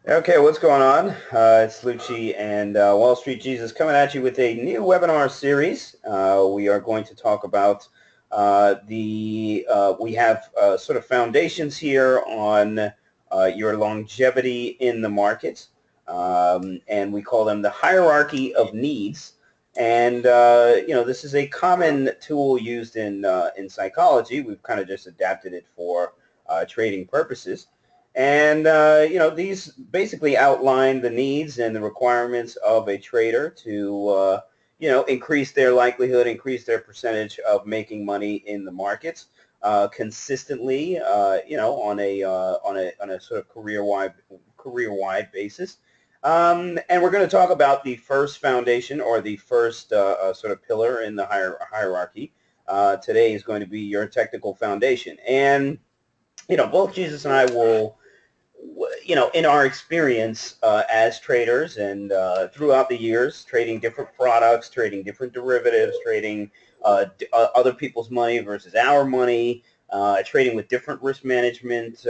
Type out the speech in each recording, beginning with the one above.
Okay, what's going on? It's Lucci and Wall Street Jesus coming at you with a new webinar series. We are going to talk about we have sort of foundations here on your longevity in the market, and we call them the hierarchy of needs. And this is a common tool used in psychology. We've kind of just adapted it for trading purposes. And these basically outline the needs and the requirements of a trader to increase their likelihood, increase their percentage of making money in the markets consistently, on a sort of career-wide basis. And we're going to talk about the first foundation, or the first sort of pillar in the hierarchy. Today is going to be your technical foundation. And both Jesus and I will, in our experience as traders and throughout the years, trading different products, trading different derivatives, trading other people's money versus our money, trading with different risk management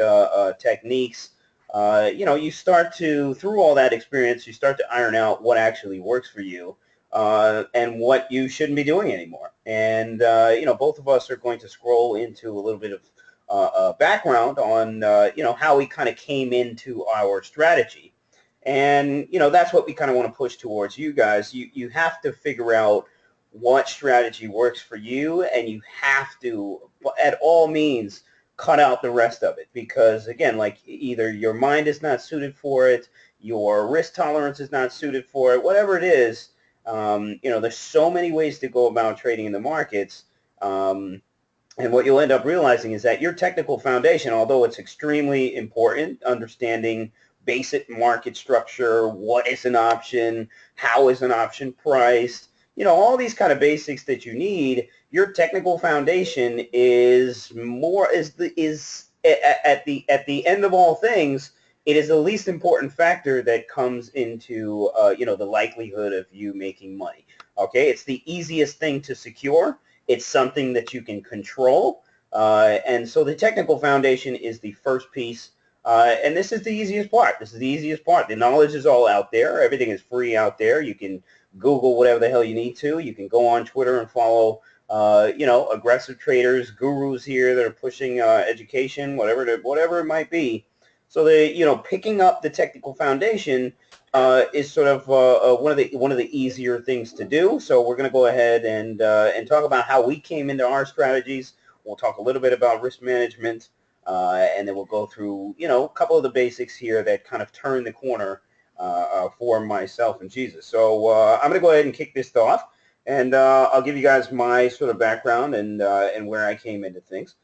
techniques, you start to, through all that experience, you start to iron out what actually works for you and what you shouldn't be doing anymore. And, both of us are going to scroll into a little bit of background on how we kind of came into our strategy. And that's what we kind of want to push towards you guys. You have to figure out what strategy works for you, and you have to at all means cut out the rest of it, because again, like, either your mind is not suited for it, your risk tolerance is not suited for it, whatever it is. There's so many ways to go about trading in the markets. And what you'll end up realizing is that your technical foundation, although it's extremely important, understanding basic market structure, what is an option, how is an option priced, all these kind of basics that you need, your technical foundation is at the end of all things, it is the least important factor that comes into the likelihood of you making money. Okay, it's the easiest thing to secure. It's something that you can control. And so the technical foundation is the first piece. And this is the easiest part. This is the easiest part. The knowledge is all out there. Everything is free out there. You can Google whatever the hell you need to. You can go on Twitter and follow, aggressive traders, gurus here that are pushing education, whatever it might be. So picking up the technical foundation is sort of one of the easier things to do. So we're going to go ahead and talk about how we came into our strategies. We'll talk a little bit about risk management, and then we'll go through a couple of the basics here that kind of turn the corner for myself and Jesus. So I'm going to go ahead and kick this off, and I'll give you guys my sort of background and where I came into things.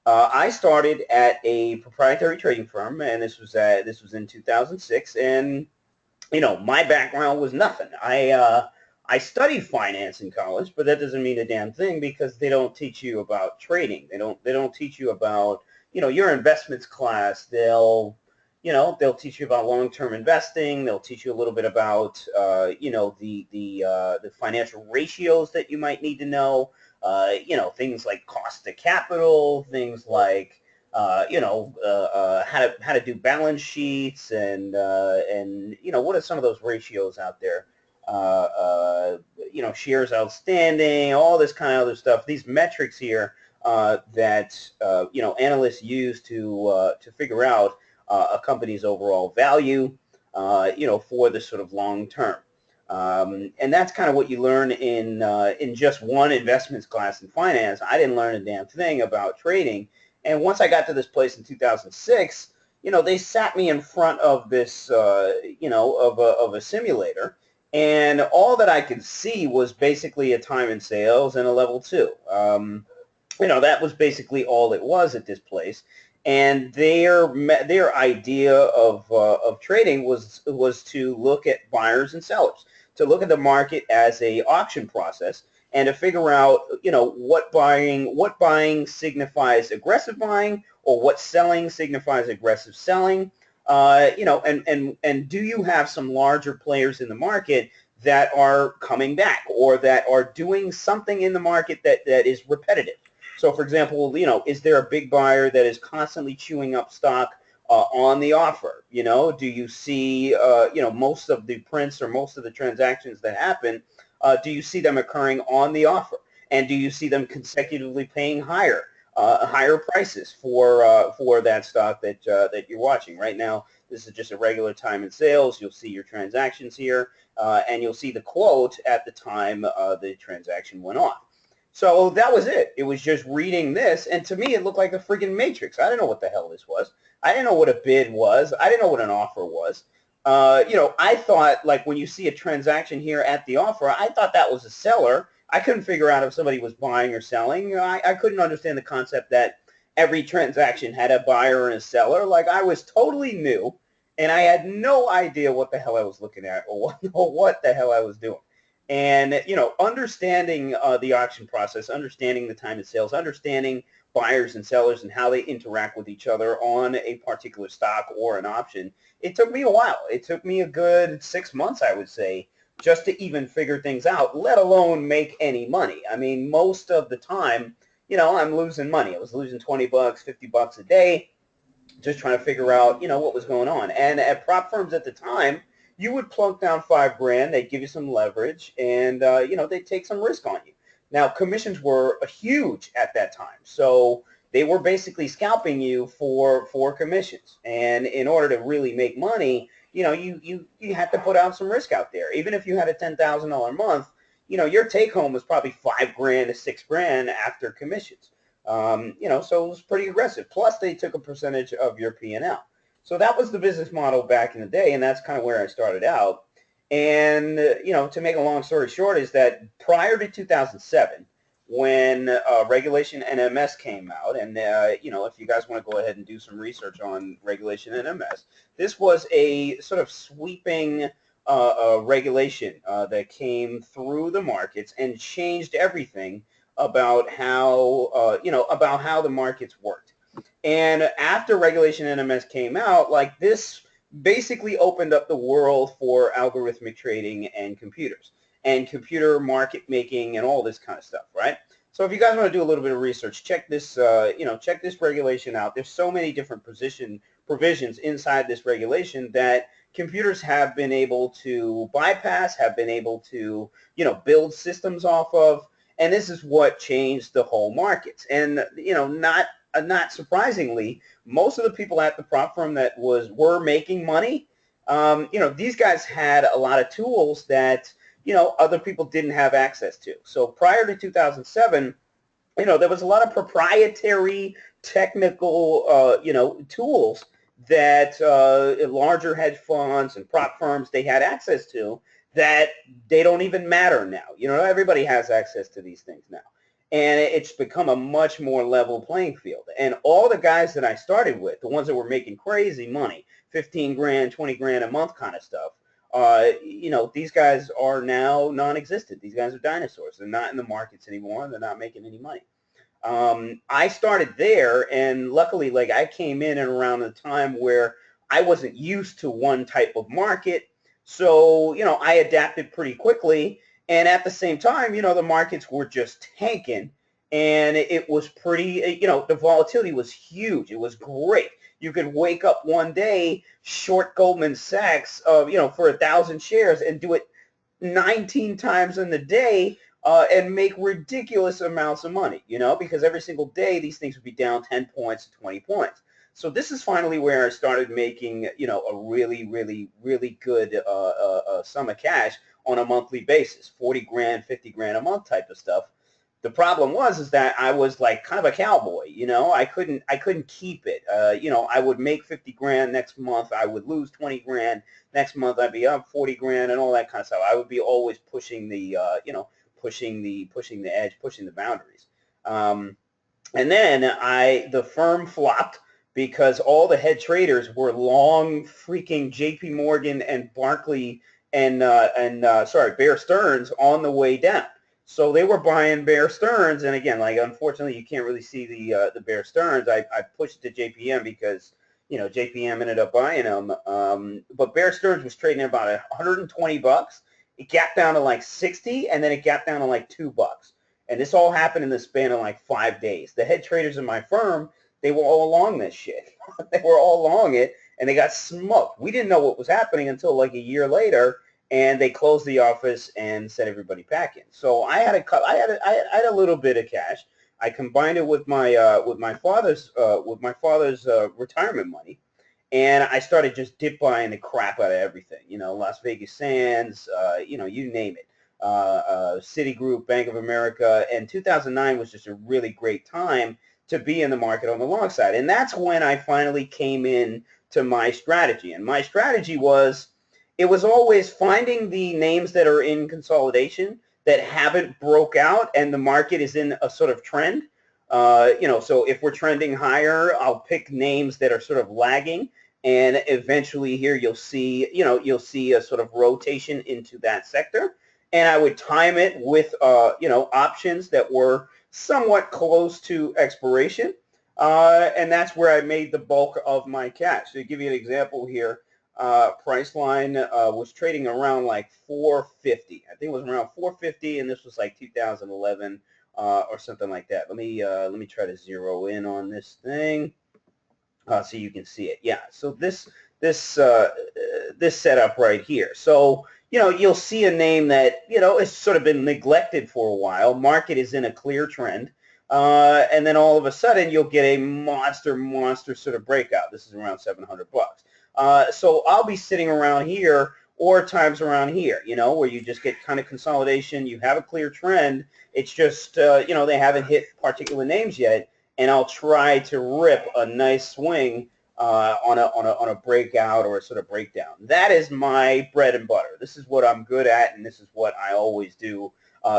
I started at a proprietary trading firm, and this was in 2006, and my background was nothing. I studied finance in college, but that doesn't mean a damn thing, because they don't teach you about trading. They don't teach you about your investments class. They'll teach you about long-term investing. They'll teach you a little bit about the financial ratios that you might need to know. Things like cost of capital, things like how to do balance sheets, and what are some of those ratios out there? Shares outstanding, all this kind of other stuff. These metrics here that analysts use to figure out a company's overall value, for the sort of long term. And that's kind of what you learn in just one investments class in finance. I didn't learn a damn thing about trading. And once I got to this place in 2006, they sat me in front of this, of a simulator, and all that I could see was basically a time in sales and a level 2. That was basically all it was at this place. And their idea of trading was to look at buyers and sellers, to look at the market as a auction process, and to figure out what buying signifies aggressive buying, or what selling signifies aggressive selling. And do you have some larger players in the market that are coming back, or that are doing something in the market that is repetitive? So, for example, is there a big buyer that is constantly chewing up stock on the offer? You know, do you see, you know, most of the prints or most of the transactions that happen, do you see them occurring on the offer? And do you see them consecutively paying higher prices for that stock that you're watching right now? This is just a regular time in sales. You'll see your transactions here, and you'll see the quote at the time the transaction went off. So that was it. It was just reading this, and to me, it looked like a freaking matrix. I didn't know what the hell this was. I didn't know what a bid was. I didn't know what an offer was. You know, I thought, like, when you see a transaction here at the offer, I thought that was a seller. I couldn't figure out if somebody was buying or selling. I couldn't understand the concept that every transaction had a buyer and a seller. Like, I was totally new, and I had no idea what the hell I was looking at or what the hell I was doing. And, you know, understanding the auction process, understanding the time of sales, understanding buyers and sellers and how they interact with each other on a particular stock or an option, it took me a while. It took me a good 6 months, I would say, just to even figure things out, let alone make any money. I mean, most of the time, you know, I'm losing money. I was losing 20 bucks, 50 bucks a day, just trying to figure out, you know, what was going on. And at prop firms at the time, you would plunk down $5,000. They'd give you some leverage, and you know, they'd take some risk on you. Now, commissions were huge at that time, so they were basically scalping you for commissions. And in order to really make money, you know, you had to put out some risk out there. Even if you had a $10,000 month, you know, your take home was probably $5,000 to $6,000 after commissions. You know, so it was pretty aggressive. Plus, they took a percentage of your P&L. So that was the business model back in the day, and that's kind of where I started out. And, you know, to make a long story short is that prior to 2007, when Regulation NMS came out, and, you know, if you guys want to go ahead and do some research on Regulation NMS, this was a sort of sweeping regulation that came through the markets and changed everything about how, you know, about how the markets worked. And after Regulation NMS came out, like, this basically opened up the world for algorithmic trading and computers and computer market making and all this kind of stuff, right? So if you guys want to do a little bit of research, check this, you know, check this regulation out. There's so many different provisions inside this regulation that computers have been able to bypass, have been able to, you know, build systems off of, and this is what changed the whole markets. And, you know, not surprisingly, most of the people at the prop firm that were making money, you know, these guys had a lot of tools that, you know, other people didn't have access to. So prior to 2007, you know, there was a lot of proprietary technical, you know, tools that larger hedge funds and prop firms, they had access to that they don't even matter now. You know, everybody has access to these things now. And it's become a much more level playing field. And all the guys that I started with, the ones that were making crazy money, 15 grand, 20 grand a month kind of stuff, you know, these guys are now non-existent. These guys are dinosaurs. They're not in the markets anymore. They're not making any money. I started there, and luckily, like, I came in and around the time where I wasn't used to one type of market. So, you know, I adapted pretty quickly. And at the same time, you know, the markets were just tanking, and it was pretty, you know, the volatility was huge. It was great. You could wake up one day, short Goldman Sachs, you know, for 1,000 shares and do it 19 times in the day and make ridiculous amounts of money, you know, because every single day these things would be down 10 points to 20 points. So this is finally where I started making, you know, a really, really, really good sum of cash on a monthly basis, 40 grand, 50 grand a month type of stuff. The problem is that I was like kind of a cowboy, you know. I couldn't keep it. You know, I would make 50 grand next month. I would lose 20 grand next month. I'd be up 40 grand and all that kind of stuff. I would be always pushing the, you know, pushing the edge, pushing the boundaries. And then the firm flopped because all the head traders were long freaking J.P. Morgan and Barclay and Bear Stearns on the way down. So they were buying Bear Stearns, and again, like, unfortunately, you can't really see the Bear Stearns. I pushed it to JPM because, you know, JPM ended up buying them. But Bear Stearns was trading at about 120 bucks. It gapped down to like 60, and then it gapped down to like $2. And this all happened in the span of like 5 days. The head traders in my firm, they were all along this shit. They were all along it, and they got smoked. We didn't know what was happening until like a year later, and they closed the office and sent everybody packing. So I had a little bit of cash. I combined it with my father's retirement money, and I started just dip buying the crap out of everything. You know, Las Vegas Sands, you know, you name it. Citigroup, Bank of America, and 2009 was just a really great time to be in the market on the long side. And that's when I finally came in to my strategy. And my strategy was, it was always finding the names that are in consolidation that haven't broke out and the market is in a sort of trend. You know, so if we're trending higher, I'll pick names that are sort of lagging, and eventually here you'll see, you know, you'll see a sort of rotation into that sector. And I would time it with, you know, options that were somewhat close to expiration. And that's where I made the bulk of my cash. To give you an example here, Priceline was trading around like 450. I think it was around 450, and this was like 2011 or something like that. Let me try to zero in on this thing so you can see it. Yeah. So this setup right here. So, you know, you'll see a name that, you know, has sort of been neglected for a while. Market is in a clear trend. And then all of a sudden you'll get a monster sort of breakout. This is around 700 bucks. So I'll be sitting around here or times around here, you know, where you just get kind of consolidation. You have a clear trend. It's just, you know, they haven't hit particular names yet. And I'll try to rip a nice swing on a breakout or a sort of breakdown. That is my bread and butter. This is what I'm good at, and this is what I always do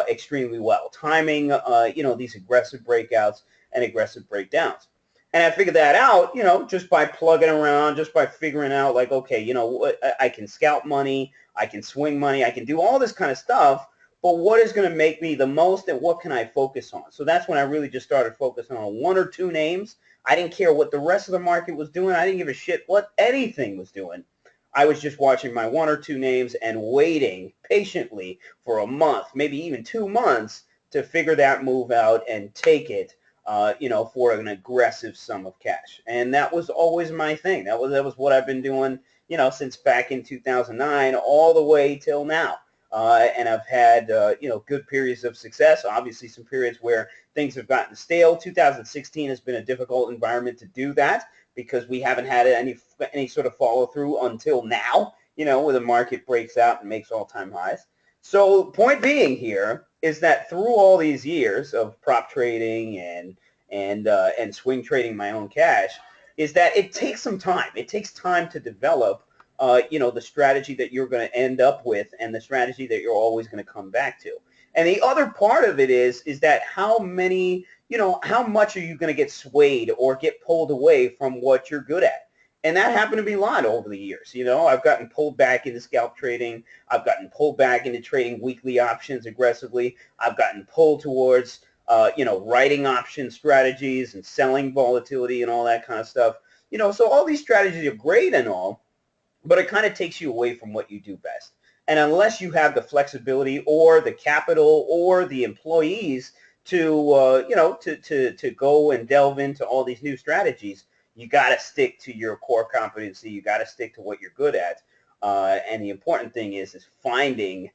extremely well. Timing, you know, these aggressive breakouts and aggressive breakdowns. And I figured that out, you know, just by plugging around, just by figuring out like, okay, you know, I can scalp money, I can swing money, I can do all this kind of stuff. But what is going to make me the most, and what can I focus on? So that's when I really just started focusing on one or two names. I didn't care what the rest of the market was doing. I didn't give a shit what anything was doing. I was just watching my one or two names and waiting patiently for a month, maybe even 2 months, to figure that move out and take it, you know, for an aggressive sum of cash. And that was always my thing. That was what I've been doing, you know, since back in 2009 all the way till now. And I've had, you know, good periods of success, obviously some periods where things have gotten stale. 2016 has been a difficult environment to do that because we haven't had any sort of follow through until now, you know, where the market breaks out and makes all-time highs. So point being here is that through all these years of prop trading and swing trading my own cash, is that it takes some time. It takes time to develop you know, the strategy that you're going to end up with and the strategy that you're always going to come back to. And the other part of it is that how many, you know, how much are you going to get swayed or get pulled away from what you're good at? And that happened to be a lot over the years. You know, I've gotten pulled back into scalp trading. I've gotten pulled back into trading weekly options aggressively. I've gotten pulled towards, you know, writing option strategies and selling volatility and all that kind of stuff. You know, so all these strategies are great and all, but it kind of takes you away from what you do best. And unless you have the flexibility or the capital or the employees to, you know, to go and delve into all these new strategies, you got to stick to your core competency. You got to stick to what you're good at. And the important thing is finding,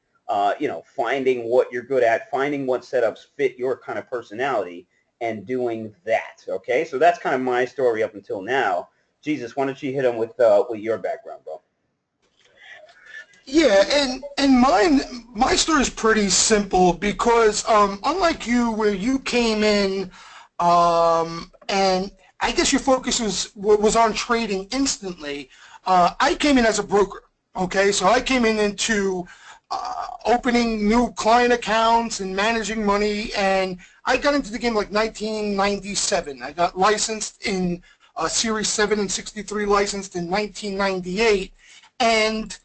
you know, finding what you're good at, finding what setups fit your kind of personality, and doing that. Okay, so that's kind of my story up until now. Jesus, why don't you hit them with your background, bro? Yeah, and my story is pretty simple because unlike you, where you came in, and I guess your focus was on trading instantly. I came in as a broker. Okay, so I came in into opening new client accounts and managing money, and I got into the game like 1997. I got licensed in Series 7 and 63 licensed in 1998, and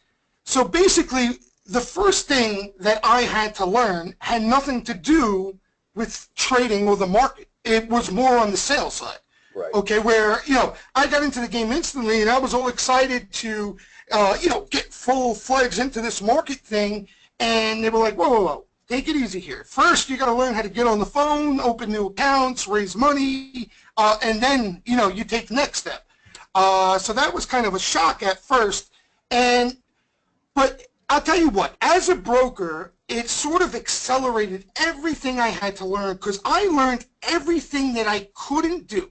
so basically, the first thing that I had to learn had nothing to do with trading or the market. It was more on the sales side. Right. Okay, where, you know, I got into the game instantly and I was all excited to, you know, get full-fledged into this market thing. And they were like, whoa, take it easy here. First, you got to learn how to get on the phone, open new accounts, raise money, and then, you know, you take the next step. So that was kind of a shock at first. But I'll tell you what, as a broker, it sort of accelerated everything I had to learn because I learned everything that I couldn't do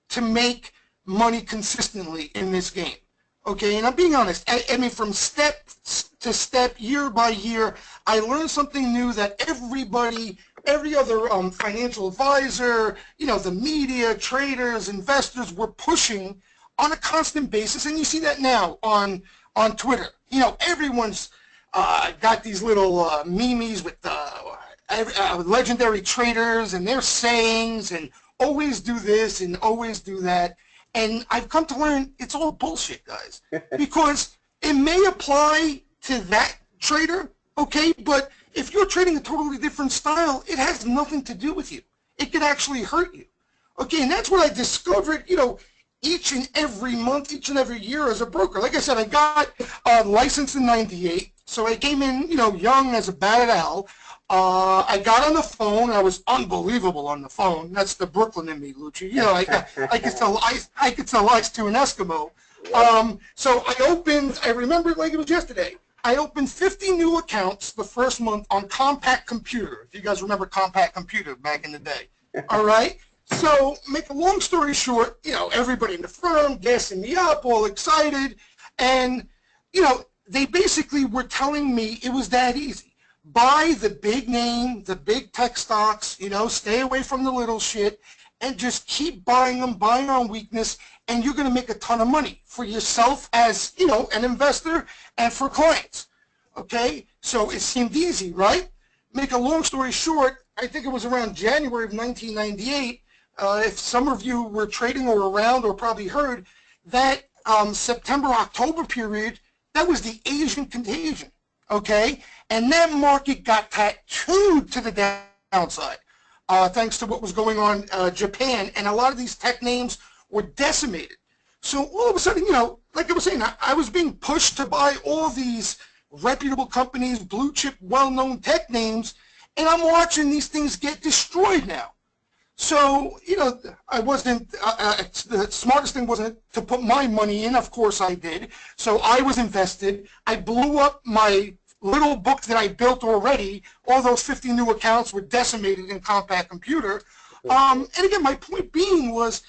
to make money consistently in this game. Okay, and I'm being honest. I mean, from step to step, year by year, I learned something new that everybody, every other financial advisor, the media, traders, investors were pushing on a constant basis, and you see that now on Twitter. Everyone's got these little memes with legendary traders and their sayings and always do this and always do that. And I've come to learn it's all bullshit, guys, because it may apply to that trader, okay, but if you're trading a totally different style, it has nothing to do with you. It could actually hurt you. Okay, and that's what I discovered, each and every month, each and every year as a broker. Like I said, I got licensed in '98, so I came in, young as a bat at hell. I got on the phone. I was unbelievable on the phone. That's the Brooklyn in me, Lucci. I could sell ice to an Eskimo. So I remember it like it was yesterday. I opened 50 new accounts the first month on Compact Computer. If you guys remember Compact Computer back in the day. All right. So make a long story short, everybody in the firm gassing me up, all excited. And, they basically were telling me it was that easy. Buy the big name, the big tech stocks, stay away from the little shit, and just keep buying them, buying on weakness, and you're going to make a ton of money for yourself as, an investor and for clients. Okay? So it seemed easy, right? Make a long story short, I think it was around January of 1998, if some of you were trading or around or probably heard, that September-October period, that was the Asian contagion, okay? And that market got tattooed to the downside, thanks to what was going on Japan, and a lot of these tech names were decimated. So all of a sudden, like I was saying, I was being pushed to buy all these reputable companies, blue chip, well-known tech names, and I'm watching these things get destroyed now. So, I wasn't, the smartest thing wasn't to put my money in. Of course I did. So I was invested. I blew up my little book that I built already. All those 50 new accounts were decimated in Compact Computer. And again, my point being was,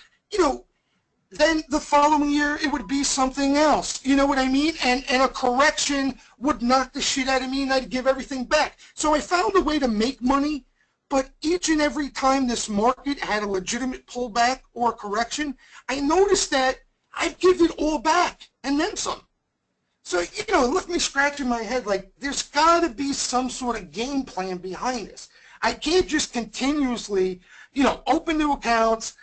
then the following year it would be something else. You know what I mean? And a correction would knock the shit out of me and I'd give everything back. So I found a way to make money. But each and every time this market had a legitimate pullback or correction, I noticed that I'd give it all back and then some. So, it left me scratching my head like there's got to be some sort of game plan behind this. I can't just continuously, open new accounts,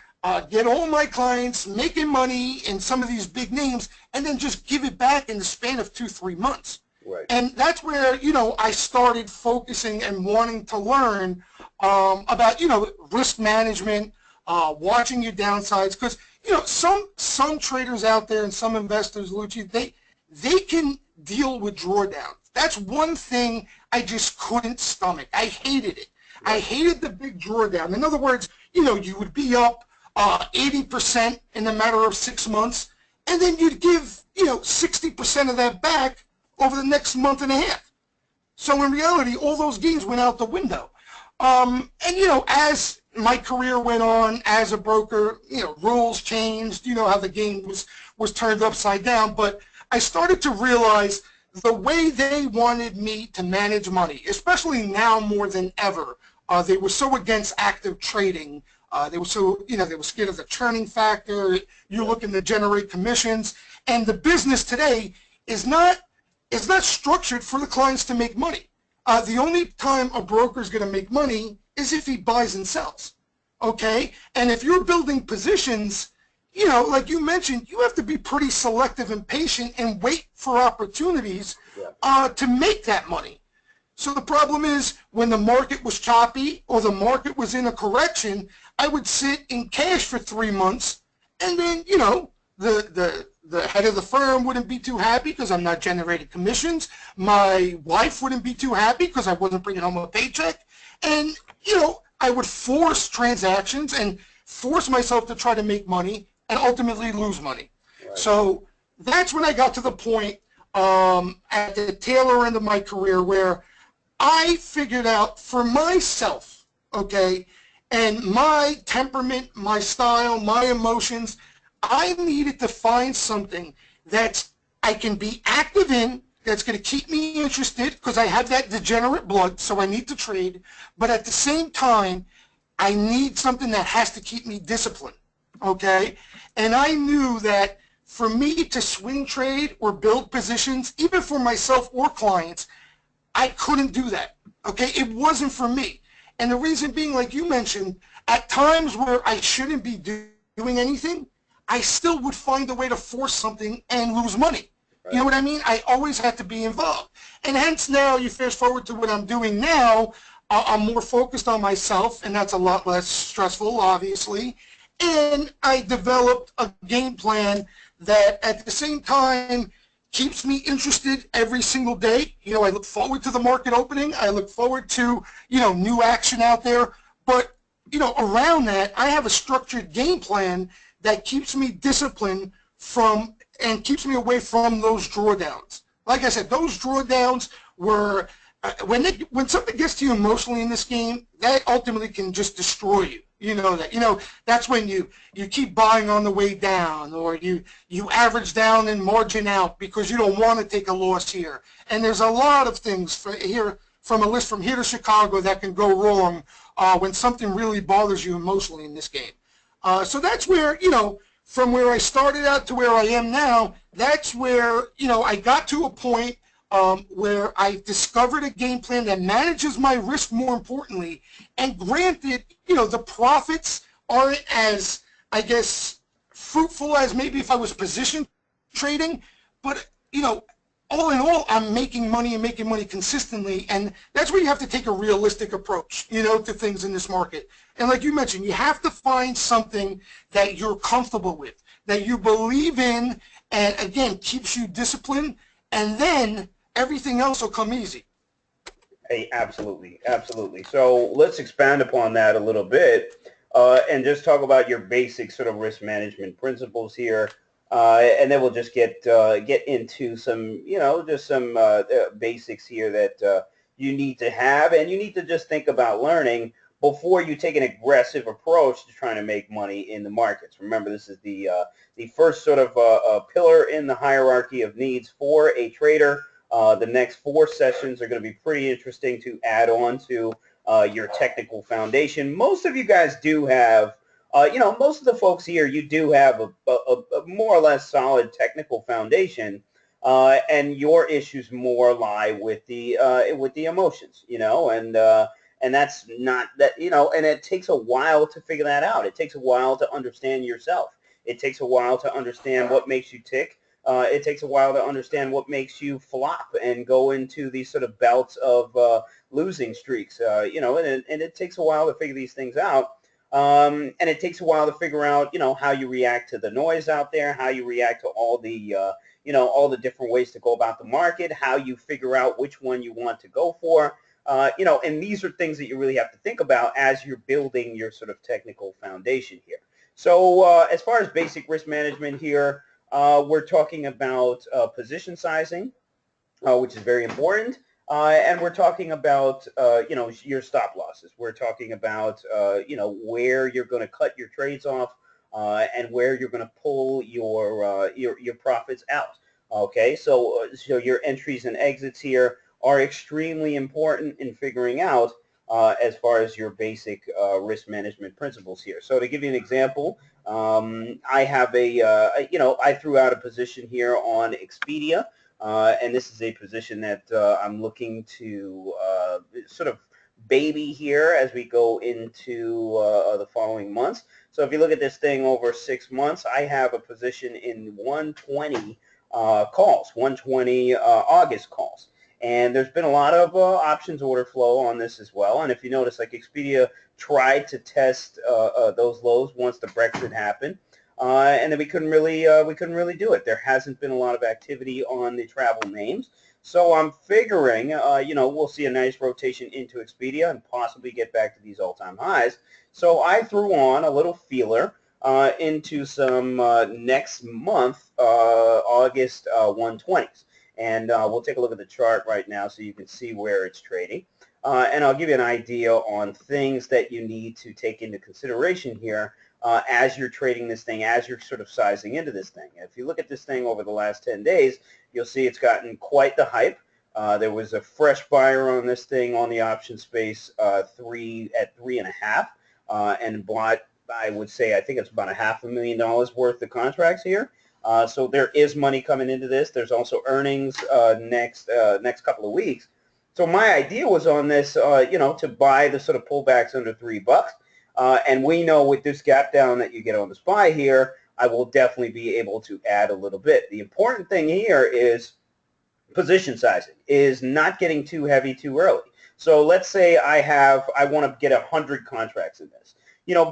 get all my clients making money in some of these big names, and then just give it back in the span of 2-3 months. Right. And that's where, I started focusing and wanting to learn about, risk management, watching your downsides. Because, some traders out there and some investors, Lucci, they can deal with drawdowns. That's one thing I just couldn't stomach. I hated it. I hated the big drawdown. In other words, you would be up 80% in a matter of 6 months, and then you'd give, 60% of that back over the next month and a half. So in reality, all those gains went out the window. And, as my career went on as a broker, rules changed, how the game was turned upside down. But I started to realize the way they wanted me to manage money, especially now more than ever, they were so against active trading. They were so, they were scared of the churning factor. You're looking to generate commissions. And the business today is not structured for the clients to make money. The only time a broker is going to make money is if he buys and sells, okay? And if you're building positions, like you mentioned, you have to be pretty selective and patient and wait for opportunities to make that money. So the problem is when the market was choppy or the market was in a correction, I would sit in cash for 3 months, and then, the head of the firm wouldn't be too happy because I'm not generating commissions. My wife wouldn't be too happy because I wasn't bringing home a paycheck. And, I would force transactions and force myself to try to make money and ultimately lose money. Right. Right. So that's when I got to the point at the tail end of my career where I figured out for myself, okay, and my temperament, my style, my emotions, I needed to find something that's I can be active in, that's going to keep me interested because I have that degenerate blood, so I need to trade. But at the same time, I need something that has to keep me disciplined, okay? And I knew that for me to swing trade or build positions, even for myself or clients, I couldn't do that. Okay, it wasn't for me. And the reason being, like you mentioned, at times where I shouldn't be doing anything, I still would find a way to force something and lose money. You know Right. what I mean? I always had to be involved. And hence now you fast forward to what I'm doing now, I'm more focused on myself, and that's a lot less stressful, obviously. And I developed a game plan that at the same time keeps me interested every single day. You know, I look forward to the market opening. I look forward to, new action out there. But, around that, I have a structured game plan that keeps me disciplined from and keeps me away from those drawdowns. Like I said, those drawdowns were when something gets to you emotionally in this game, that ultimately can just destroy you. You know that. That's when you keep buying on the way down, or you average down and margin out because you don't want to take a loss here. And there's a lot of things from a list from here to Chicago that can go wrong when something really bothers you emotionally in this game. So that's where, from where I started out to where I am now, that's where, I got to a point where I discovered a game plan that manages my risk more importantly. And granted, the profits aren't as, I guess, fruitful as maybe if I was position trading, but, all in all, I'm making money and making money consistently, and that's where you have to take a realistic approach, to things in this market. And like you mentioned, you have to find something that you're comfortable with, that you believe in, and again, keeps you disciplined, and then everything else will come easy. Hey, absolutely, absolutely. So let's expand upon that a little bit and just talk about your basic sort of risk management principles here, and then we'll just get into some, just some basics here that you need to have, and you need to just think about learning before you take an aggressive approach to trying to make money in the markets. Remember, this is the first sort of pillar in the hierarchy of needs for a trader. The next 4 sessions are going to be pretty interesting to add on to your technical foundation. Most of you guys do have, most of the folks here, you do have a more or less solid technical foundation, and your issues more lie with the emotions, and that's not that, and it takes a while to figure that out. It takes a while to understand yourself. It takes a while to understand what makes you tick. It takes a while to understand what makes you flop and go into these sort of bouts of losing streaks, and it takes a while to figure these things out. And it takes a while to figure out, how you react to the noise out there, how you react to all the different ways to go about the market, how you figure out which one you want to go for. And these are things that you really have to think about as you're building your sort of technical foundation here. So as far as basic risk management here, we're talking about position sizing, which is very important. And we're talking about, your stop losses. We're talking about, where you're going to cut your trades off and where you're going to pull your profits out. Okay, so your entries and exits here are extremely important in figuring out as far as your basic risk management principles here. So to give you an example, I have I threw out a position here on Expedia. And this is a position that I'm looking to sort of baby here as we go into the following months. So if you look at this thing over 6 months, I have a position in 120 calls, 120 August calls. And there's been a lot of options order flow on this as well. And if you notice, like Expedia tried to test those lows once the Brexit happened. And then we couldn't really do it. There hasn't been a lot of activity on the travel names, so I'm figuring, we'll see a nice rotation into Expedia and possibly get back to these all-time highs. So I threw on a little feeler into some next month, August 120s. And we'll take a look at the chart right now so you can see where it's trading. And I'll give you an idea on things that you need to take into consideration here as you're trading this thing, as you're sort of sizing into this thing. If you look at this thing over the last 10 days, you'll see it's gotten quite the hype. There was a fresh buyer on this thing on the option space at 3.5 and bought, I would say, I think it's about $500,000 worth of contracts here. So there is money coming into this. There's also earnings next couple of weeks. So my idea was on this, to buy the sort of pullbacks under $3. And we know with this gap down that you get on this buy here, I will definitely be able to add a little bit. The important thing here is position sizing, is not getting too heavy too early. So let's say I want to get 100 contracts in this.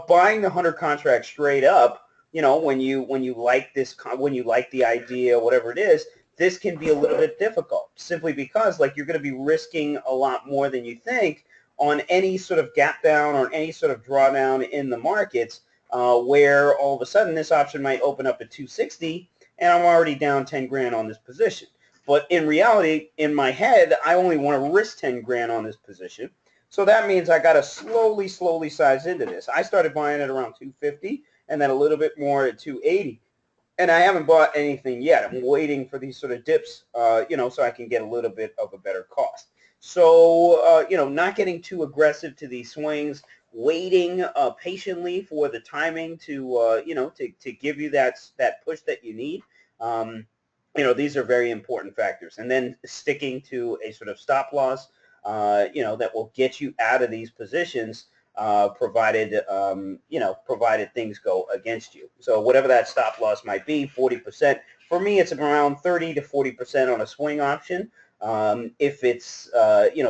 Buying the 100 contracts straight up, when you like this, when you like the idea, whatever it is, this can be a little bit difficult simply because you're going to be risking a lot more than you think on any sort of gap down or any sort of drawdown in the markets where all of a sudden this option might open up at 260 and I'm already down 10 grand on this position. But in reality, in my head, I only want to risk 10 grand on this position. So that means I got to slowly size into this. I started buying at around 250 and then a little bit more at 280. And I haven't bought anything yet. I'm waiting for these sort of dips, so I can get a little bit of a better cost. So, not getting too aggressive to these swings, waiting patiently for the timing to, to give you that push that you need. These are very important factors. And then sticking to a sort of stop loss, that will get you out of these positions, provided things go against you. So whatever that stop loss might be, 40%. For me, it's around 30 to 40% on a swing option. If it's,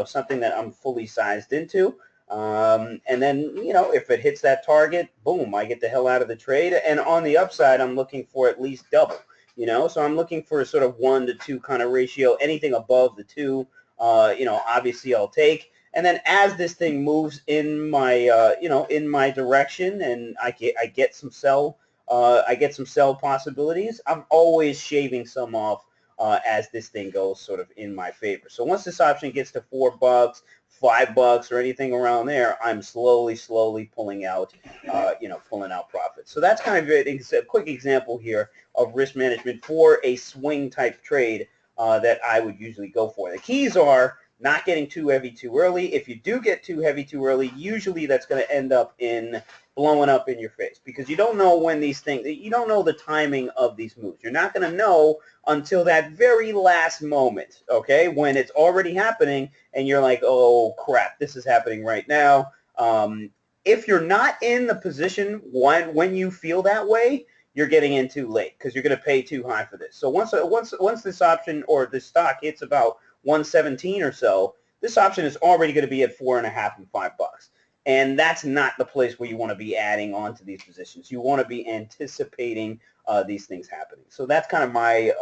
something that I'm fully sized into. And then, if it hits that target, boom, I get the hell out of the trade. And on the upside, I'm looking for at least double. So I'm looking for a sort of 1 to 2 kind of ratio. Anything above the 2, obviously I'll take. And then as this thing moves in my, in my direction, and I get some sell possibilities, I'm always shaving some off as this thing goes sort of in my favor. So once this option gets to $4, $5, or anything around there, I'm slowly pulling out, pulling out profits. So that's kind of a quick example here of risk management for a swing type trade that I would usually go for. The keys are not getting too heavy too early. If you do get too heavy too early, usually that's going to end up in blowing up in your face because you don't know when these things, you don't know the timing of these moves. You're not going to know until that very last moment, okay, when it's already happening and you're like, oh crap, this is happening right now. If you're not in the position when you feel that way, you're getting in too late because you're going to pay too high for this. So once this option or this stock hits about 117 or so, this option is already going to be at $4.5 and $5. And that's not the place where you want to be adding on to these positions. You want to be anticipating these things happening. So that's kind of my,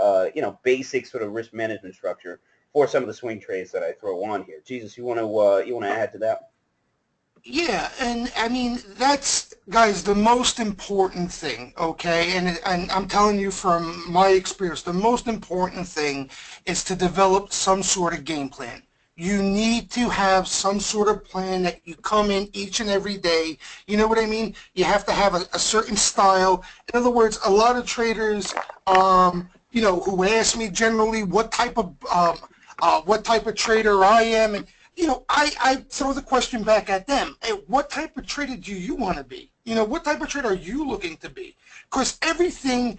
basic sort of risk management structure for some of the swing trades that I throw on here. Jesus, you want to add to that? Yeah, and I mean that's guys the most important thing, okay? And I'm telling you from my experience, the most important thing is to develop some sort of game plan. You need to have some sort of plan that you come in each and every day. You know what I mean? You have to have a certain style. In other words, a lot of traders, who ask me generally what type of trader I am, and I throw the question back at them. Hey, what type of trader do you want to be? What type of trader are you looking to be? Because everything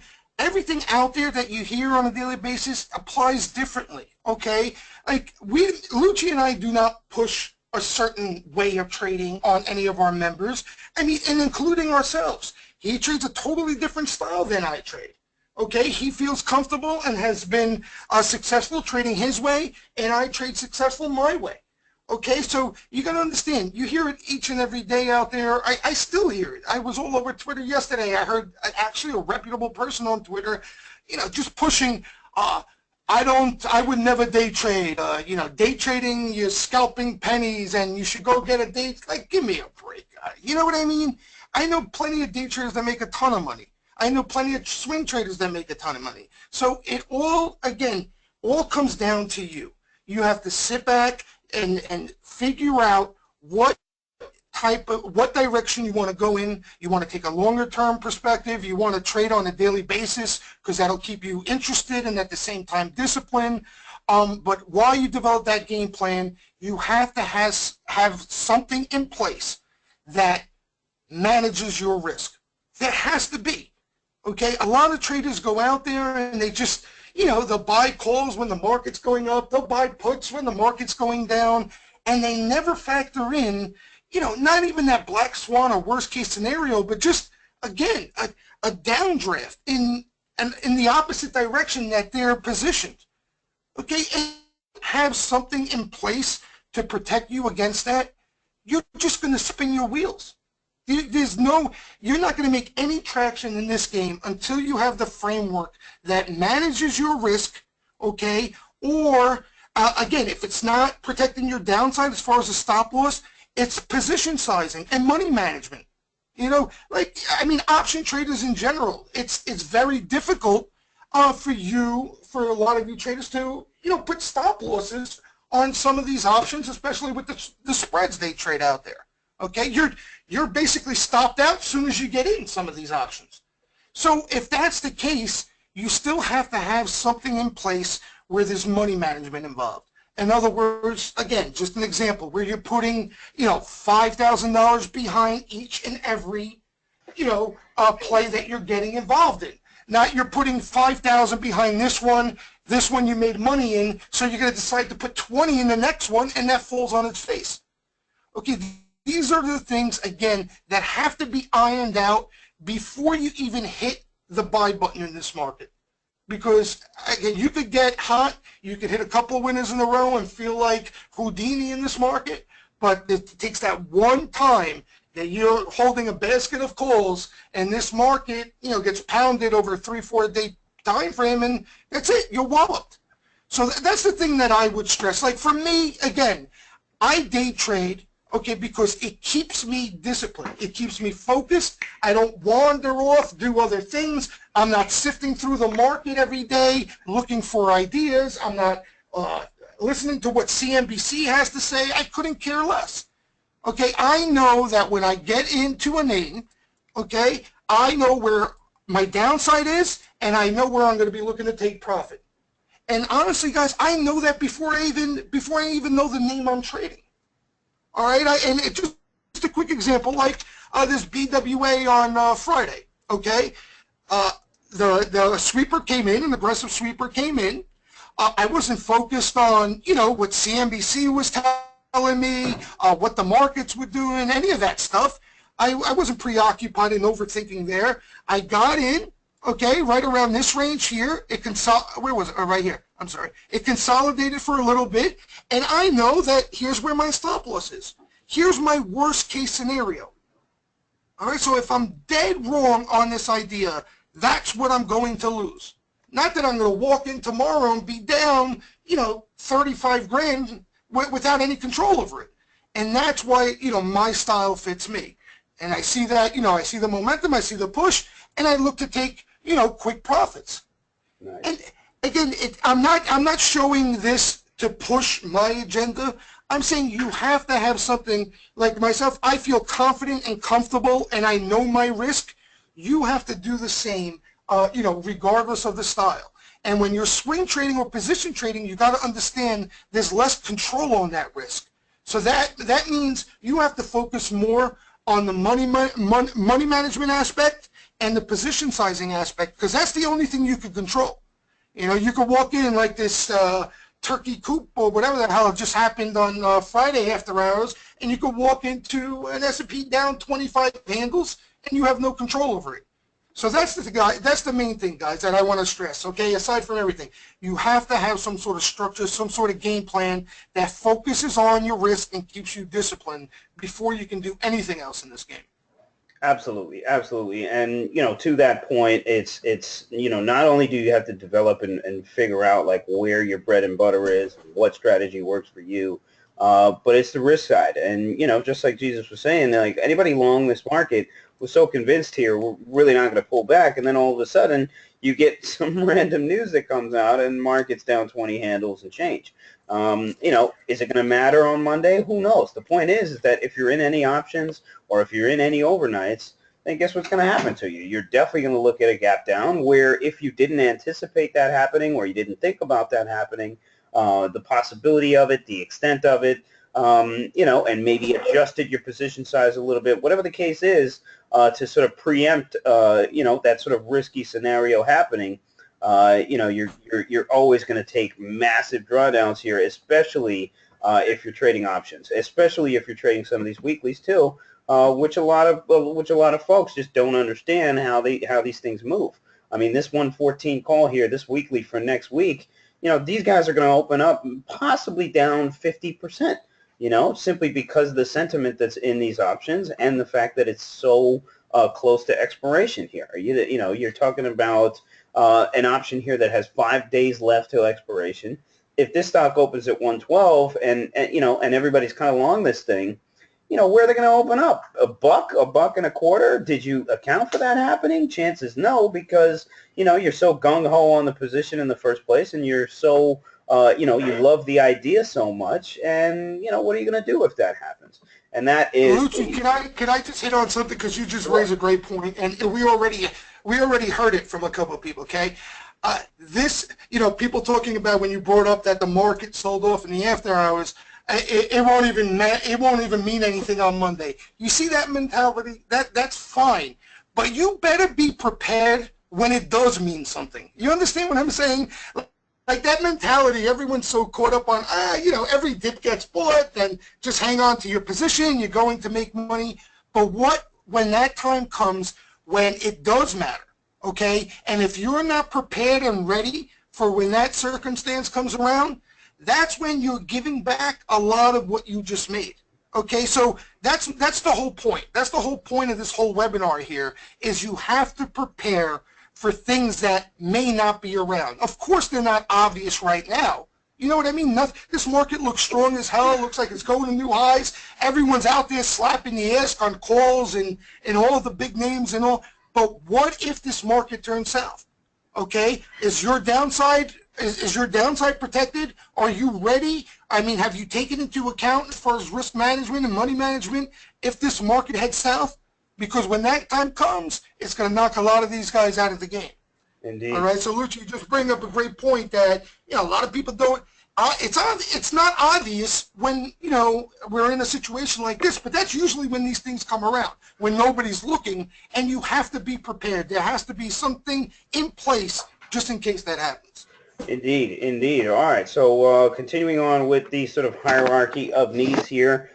out there that you hear on a daily basis applies differently, okay? Like Lucci and I do not push a certain way of trading on any of our members. I mean, and including ourselves. He trades a totally different style than I trade. Okay, he feels comfortable and has been successful trading his way, and I trade successful my way. Okay, so you got to understand, you hear it each and every day out there. I still hear it. I was all over Twitter yesterday. I heard actually a reputable person on Twitter, just pushing, I would never day trade. Day trading, you're scalping pennies and you should go get a day. Like, give me a break. You know what I mean? I know plenty of day traders that make a ton of money. I know plenty of swing traders that make a ton of money. So it all, again, all comes down to you. You have to sit back and figure out what direction you want to go in. You want to take a longer term perspective. You want to trade on a daily basis because that'll keep you interested and at the same time disciplined. But while you develop that game plan, you have to have something in place that manages your risk. There has to be. Okay, a lot of traders go out there and they just, they'll buy calls when the market's going up, they'll buy puts when the market's going down, and they never factor in, not even that black swan or worst case scenario, but just, again, a downdraft in the opposite direction that they're positioned. Okay, and have something in place to protect you against that, you're just going to spin your wheels. You're not going to make any traction in this game until you have the framework that manages your risk, okay? Or, again, if it's not protecting your downside as far as a stop loss, it's position sizing and money management. Option traders in general, it's very difficult for a lot of you traders to, put stop losses on some of these options, especially with the spreads they trade out there. Okay, you're basically stopped out as soon as you get in some of these options. So if that's the case, you still have to have something in place where there's money management involved. In other words, again, just an example where you're putting, $5,000 behind each and every, play that you're getting involved in. Not you're putting 5,000 behind this one you made money in, so you're going to decide to put 20 in the next one, and that falls on its face. Okay, these are the things, again, that have to be ironed out before you even hit the buy button in this market. Because, again, you could get hot, you could hit a couple of winners in a row and feel like Houdini in this market, but it takes that one time that you're holding a basket of calls and this market, gets pounded over a 3-4 day time frame, and that's it, you're walloped. So that's the thing that I would stress. Like for me, again, I day trade, okay, because it keeps me disciplined. It keeps me focused. I don't wander off, do other things. I'm not sifting through the market every day looking for ideas. I'm not listening to what CNBC has to say. I couldn't care less. Okay, I know that when I get into a name, okay, I know where my downside is, and I know where I'm going to be looking to take profit. And honestly, guys, I know that before I even know the name I'm trading. All right, and it's just a quick example, like this BWA on Friday. Okay, the sweeper came in, an aggressive sweeper came in. I wasn't focused on what CNBC was telling me, what the markets were doing, any of that stuff. I wasn't preoccupied and overthinking there. I got in, okay, right around this range here. Where was it? Oh, right here. I'm sorry. It consolidated for a little bit, and I know that here's where my stop loss is. Here's my worst case scenario. All right, so if I'm dead wrong on this idea, that's what I'm going to lose. Not that I'm going to walk in tomorrow and be down, 35 grand without any control over it. And that's why, my style fits me. And I see that, I see the momentum, I see the push, and I look to take, quick profits. Nice. And again, I'm not showing this to push my agenda. I'm saying you have to have something like myself. I feel confident and comfortable, and I know my risk. You have to do the same, regardless of the style. And when you're swing trading or position trading, you got to understand there's less control on that risk. So that means you have to focus more on the money management aspect and the position sizing aspect, because that's the only thing you can control. You could walk in like this turkey coop or whatever the hell just happened on Friday after hours, and you could walk into an S&P down 25 handles, and you have no control over it. So that's the main thing, guys, that I want to stress, okay? Aside from everything, you have to have some sort of structure, some sort of game plan that focuses on your risk and keeps you disciplined before you can do anything else in this game. Absolutely, absolutely. And, to that point, it's not only do you have to develop and figure out like where your bread and butter is, what strategy works for you, but it's the risk side. And, just like Jesus was saying, like anybody long this market was so convinced here, we're really not going to pull back. And then all of a sudden you get some random news that comes out and market's down 20 handles and change. Is it going to matter on Monday? Who knows? The point is that if you're in any options or if you're in any overnights, then guess what's going to happen to you? You're definitely going to look at a gap down where if you didn't anticipate that happening or you didn't think about that happening, the possibility of it, the extent of it, and maybe adjusted your position size a little bit, whatever the case is, to sort of preempt, that sort of risky scenario happening. You're always going to take massive drawdowns here, especially if you're trading options, especially if you're trading some of these weeklies too, which a lot of folks just don't understand how these things move. I mean, this 114 call here, this weekly for next week, these guys are going to open up possibly down 50%. Simply because of the sentiment that's in these options and the fact that it's so close to expiration here. You're talking about an option here that has 5 days left till expiration. If this stock opens at 112 and everybody's kind of long this thing, where are they going to open up? A buck and a quarter? Did you account for that happening? Chances no, because, you're so gung-ho on the position in the first place and you're so you love the idea so much, and what are you going to do if that happens? And that is Lucci, can I just hit on something because you just sure. raised a great point, and we already heard it from a couple of people. Okay, this people talking about when you brought up that the market sold off in the after hours. It won't even mean anything on Monday. You see that mentality? That's fine, but you better be prepared when it does mean something. You understand what I'm saying? Like that mentality, everyone's so caught up on, every dip gets bought, then just hang on to your position, you're going to make money. But when that time comes, when it does matter, okay? And if you're not prepared and ready for when that circumstance comes around, that's when you're giving back a lot of what you just made. Okay, so that's the whole point. That's the whole point of this whole webinar here, is you have to prepare for things that may not be around. Of course, they're not obvious right now. You know what I mean? This market looks strong as hell. It looks like it's going to new highs. Everyone's out there slapping the ass on calls and all of the big names and all. But what if this market turns south? Okay, is your downside protected? Are you ready? I mean, have you taken into account as far as risk management and money management if this market heads south? Because when that time comes, it's going to knock a lot of these guys out of the game. All Indeed. right, so Lucci, you just bring up a great point that a lot of people don't. It's not obvious when we're in a situation like this, but that's usually when these things come around, when nobody's looking, and you have to be prepared. There has to be something in place just in case that happens. Indeed, indeed. All right, so continuing on with the sort of hierarchy of needs here,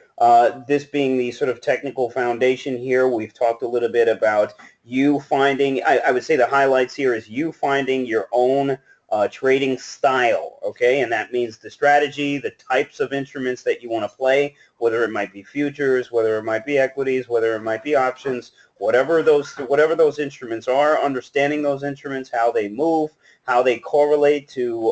this being the sort of technical foundation here, we've talked a little bit about you finding, I would say the highlights here is you finding your own trading style, okay? And that means the strategy, the types of instruments that you want to play, whether it might be futures, whether it might be equities, whether it might be options, whatever those instruments are, understanding those instruments, how they move, how they correlate to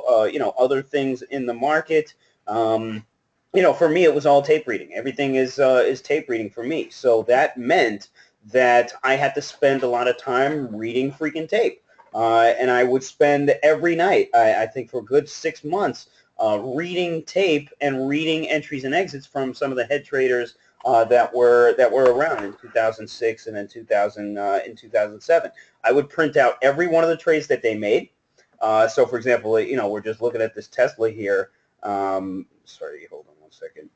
other things in the market. For me, it was all tape reading. Everything is tape reading for me. So that meant that I had to spend a lot of time reading freaking tape. And I would spend every night, I think for a good 6 months, reading tape and reading entries and exits from some of the head traders that were around in 2006 and then in 2007. I would print out every one of the trades that they made. So, for example, we're just looking at this Tesla here. Sorry, hold on one second.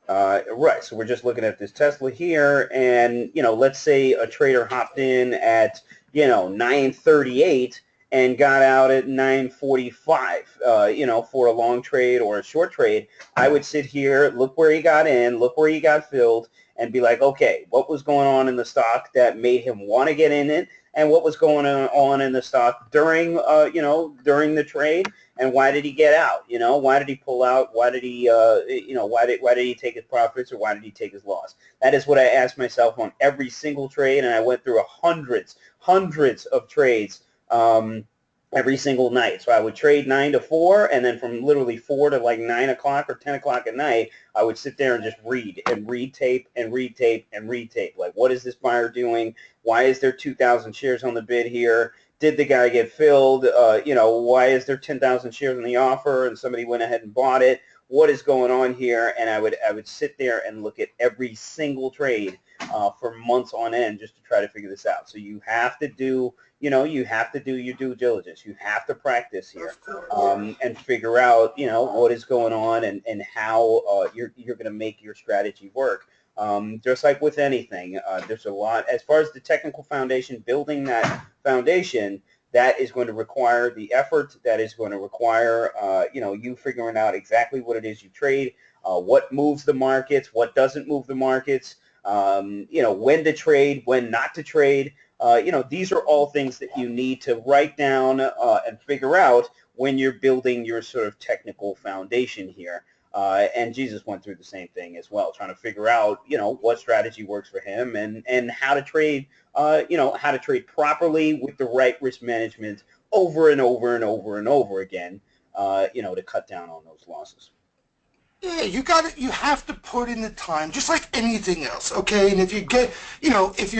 Right, so we're just looking at this Tesla here, and let's say a trader hopped in at 9:38 and got out at 9:45. For a long trade or a short trade, I would sit here, look where he got in, look where he got filled, and be like, okay, what was going on in the stock that made him want to get in it, and what was going on in the stock during during the trade, and why did he get out? Why did he pull out? Why did he why did he take his profits, or why did he take his loss? That is what I asked myself on every single trade, and I went through hundreds of trades every single night. So I would trade 9 to 4, and then from literally 4 to like 9 o'clock or 10 o'clock at night, I would sit there and just read tape and read tape and read tape. Like, what is this buyer doing? Why is there 2,000 shares on the bid here? Did the guy get filled? Why is there 10,000 shares on the offer and somebody went ahead and bought it? What is going on here? And I would sit there and look at every single trade for months on end just to try to figure this out. So you have to do your due diligence. You have to practice here and figure out, what is going on and how you're going to make your strategy work. Just like with anything, there's a lot, as far as the technical foundation, building that foundation, that is going to require the effort, that is going to require, you figuring out exactly what it is you trade, what moves the markets, what doesn't move the markets, when to trade, when not to trade. These are all things that you need to write down and figure out when you're building your sort of technical foundation here. And Jesus went through the same thing as well, trying to figure out, what strategy works for him and how to trade, how to trade properly with the right risk management over and over and over and over again, to cut down on those losses. Yeah, you have to put in the time, just like anything else, okay? And if you get, if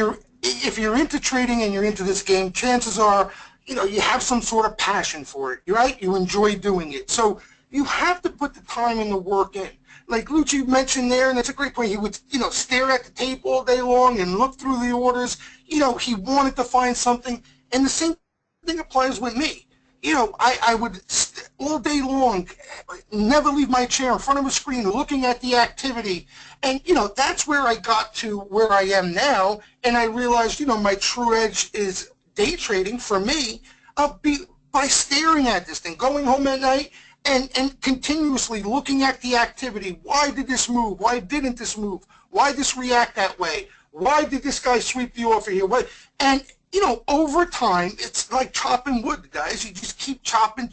you're into trading and you're into this game, chances are, you have some sort of passion for it, right? You enjoy doing it. So you have to put the time and the work in. Like Lucci mentioned there, and that's a great point, he would, stare at the tape all day long and look through the orders. He wanted to find something. And the same thing applies with me. I would all day long never leave my chair in front of a screen looking at the activity. And, that's where I got to where I am now. And I realized, my true edge is day trading for me by staring at this thing, going home at night and continuously looking at the activity. Why did this move? Why didn't this move? Why did this react that way? Why did this guy sweep the offer here? And over time, it's like chopping wood, guys. You just keep chopping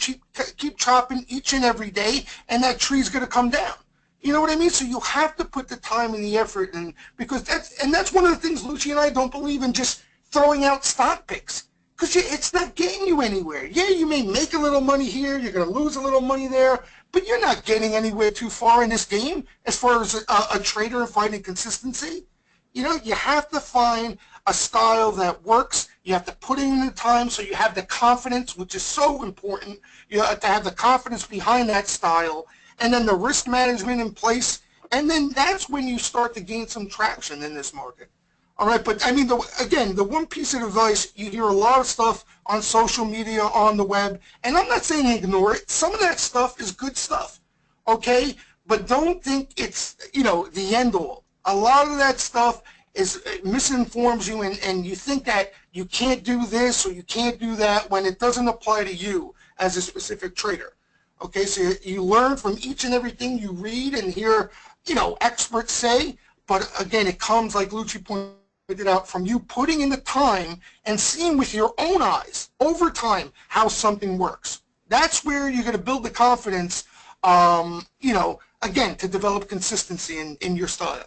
each and every day, and that tree's going to come down. You know what I mean? So you have to put the time and the effort in, because that's one of the things Lucci and I don't believe in, just throwing out stock picks, because it's not getting you anywhere. Yeah, you may make a little money here, you're going to lose a little money there, but you're not getting anywhere too far in this game as far as a trader and finding consistency. You have to find a style that works. You have to put in the time so you have the confidence, which is so important. You have to have the confidence behind that style, and then the risk management in place, and then that's when you start to gain some traction in this market. All right, but I mean, the one piece of advice, you hear a lot of stuff on social media, on the web, and I'm not saying ignore it. Some of that stuff is good stuff, okay? But don't think it's, the end all. A lot of that stuff misinforms you, and you think that you can't do this or you can't do that when it doesn't apply to you as a specific trader. Okay, so you learn from each and everything you read and hear, experts say, but again, it comes, like Lucci pointed out, from you putting in the time and seeing with your own eyes over time how something works. That's where you're going to build the confidence, again, to develop consistency in your style.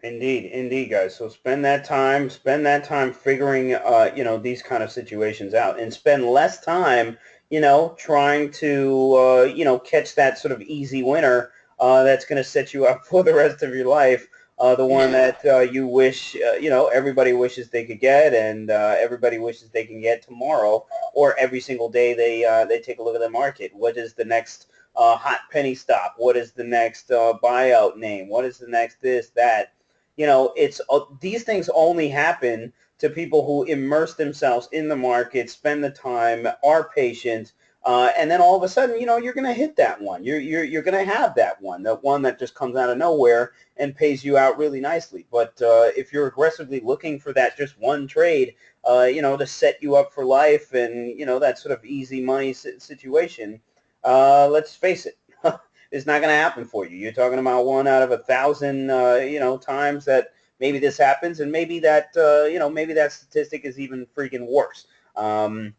Indeed, guys. So spend that time figuring, these kind of situations out, and spend less time, trying to, catch that sort of easy winner that's going to set you up for the rest of your life. The one that you wish, everybody wishes they could get, and everybody wishes they can get tomorrow, or every single day they take a look at the market. What is the next hot penny stock? What is the next buyout name? What is the next this, that? It's these things only happen to people who immerse themselves in the market, spend the time, are patient, and then all of a sudden, you're going to hit that one. You're going to have that one that just comes out of nowhere and pays you out really nicely. But if you're aggressively looking for that just one trade, to set you up for life and, that sort of easy money situation, let's face it. It's not going to happen for you. You're talking about 1 out of 1,000, times that maybe this happens, and maybe that, maybe that statistic is even freaking worse. And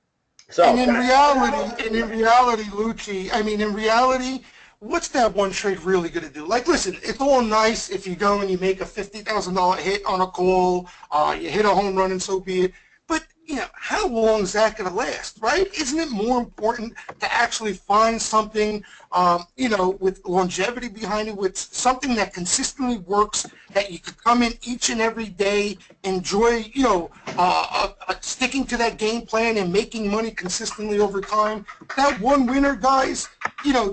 in reality, Lucci, I mean, in reality, what's that one trade really going to do? Like, listen, it's all nice if you go and you make a $50,000 hit on a call, you hit a home run, and so be it. But, how long is that going to last, right? Isn't it more important to actually find something, with longevity behind it, with something that consistently works, that you could come in each and every day, enjoy, sticking to that game plan and making money consistently over time? That one winner, guys,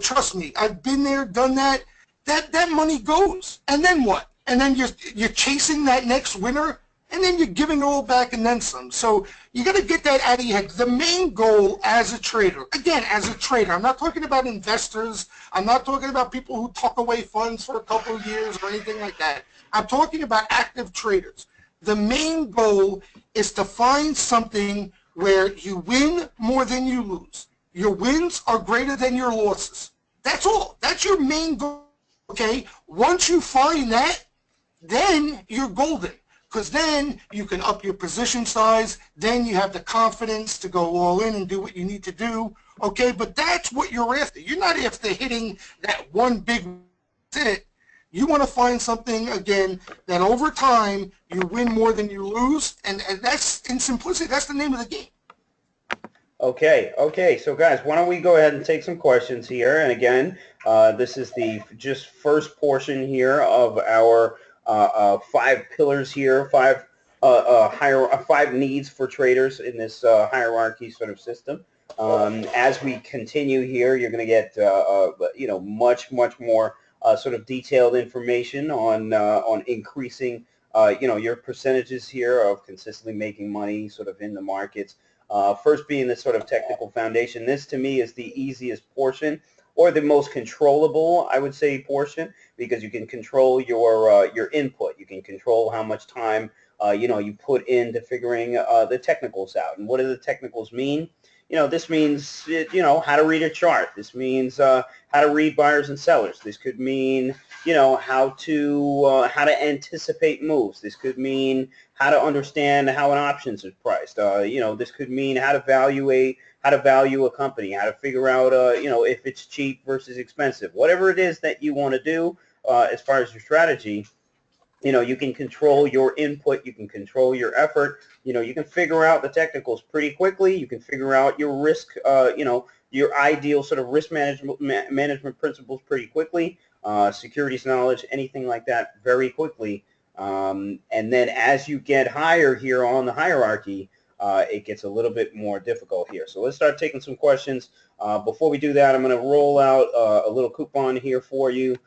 trust me, I've been there, done that. That money goes, and then what? And then you're chasing that next winner, and then you're giving it all back and then some. So you got to get that out of your head. The main goal as a trader, again, as a trader, I'm not talking about investors. I'm not talking about people who tuck away funds for a couple of years or anything like that. I'm talking about active traders. The main goal is to find something where you win more than you lose. Your wins are greater than your losses. That's all. That's your main goal. Okay? Once you find that, then you're golden, because then you can up your position size. Then you have the confidence to go all in and do what you need to do. Okay, but that's what you're after. You're not after hitting that one big hit. You want to find something, again, that over time you win more than you lose, and that's, in simplicity, that's the name of the game. Okay. So guys, why don't we go ahead and take some questions here? And again, this is the just first portion here of our 5 pillars here, 5 needs for traders in this hierarchy sort of system. As we continue here, you're going to get much more sort of detailed information on increasing your percentages here of consistently making money sort of in the markets. First being the sort of technical foundation. This to me is the easiest portion, or the most controllable, I would say, portion, because you can control your input. You can control how much time you put into figuring the technicals out. And what do the technicals mean? This means how to read a chart. This means how to read buyers and sellers. This could mean how to anticipate moves. This could mean how to understand how an options is priced. This could mean how to value a company, how to figure out if it's cheap versus expensive. Whatever it is that you want to do as far as your strategy, you can control your input, you can control your effort, you can figure out the technicals pretty quickly, you can figure out your risk, your ideal sort of risk management principles pretty quickly, securities knowledge, anything like that very quickly. And then as you get higher here on the hierarchy, it gets a little bit more difficult here. So let's start taking some questions. Before we do that, I'm going to roll out a little coupon here for you.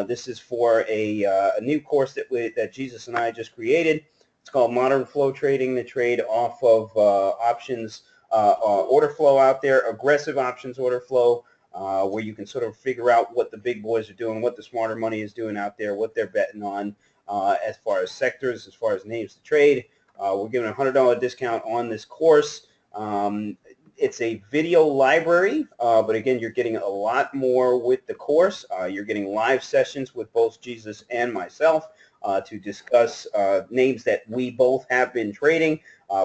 This is for a new course that Jesus and I just created. It's called Modern Flow Trading, the trade off of options order flow out there, aggressive options order flow, where you can sort of figure out what the big boys are doing, what the smarter money is doing out there, what they're betting on as far as sectors, as far as names to trade. We're giving a $100 discount on this course. It's a video library, but again, you're getting a lot more with the course. You're getting live sessions with both Jesus and myself to discuss names that we both have been trading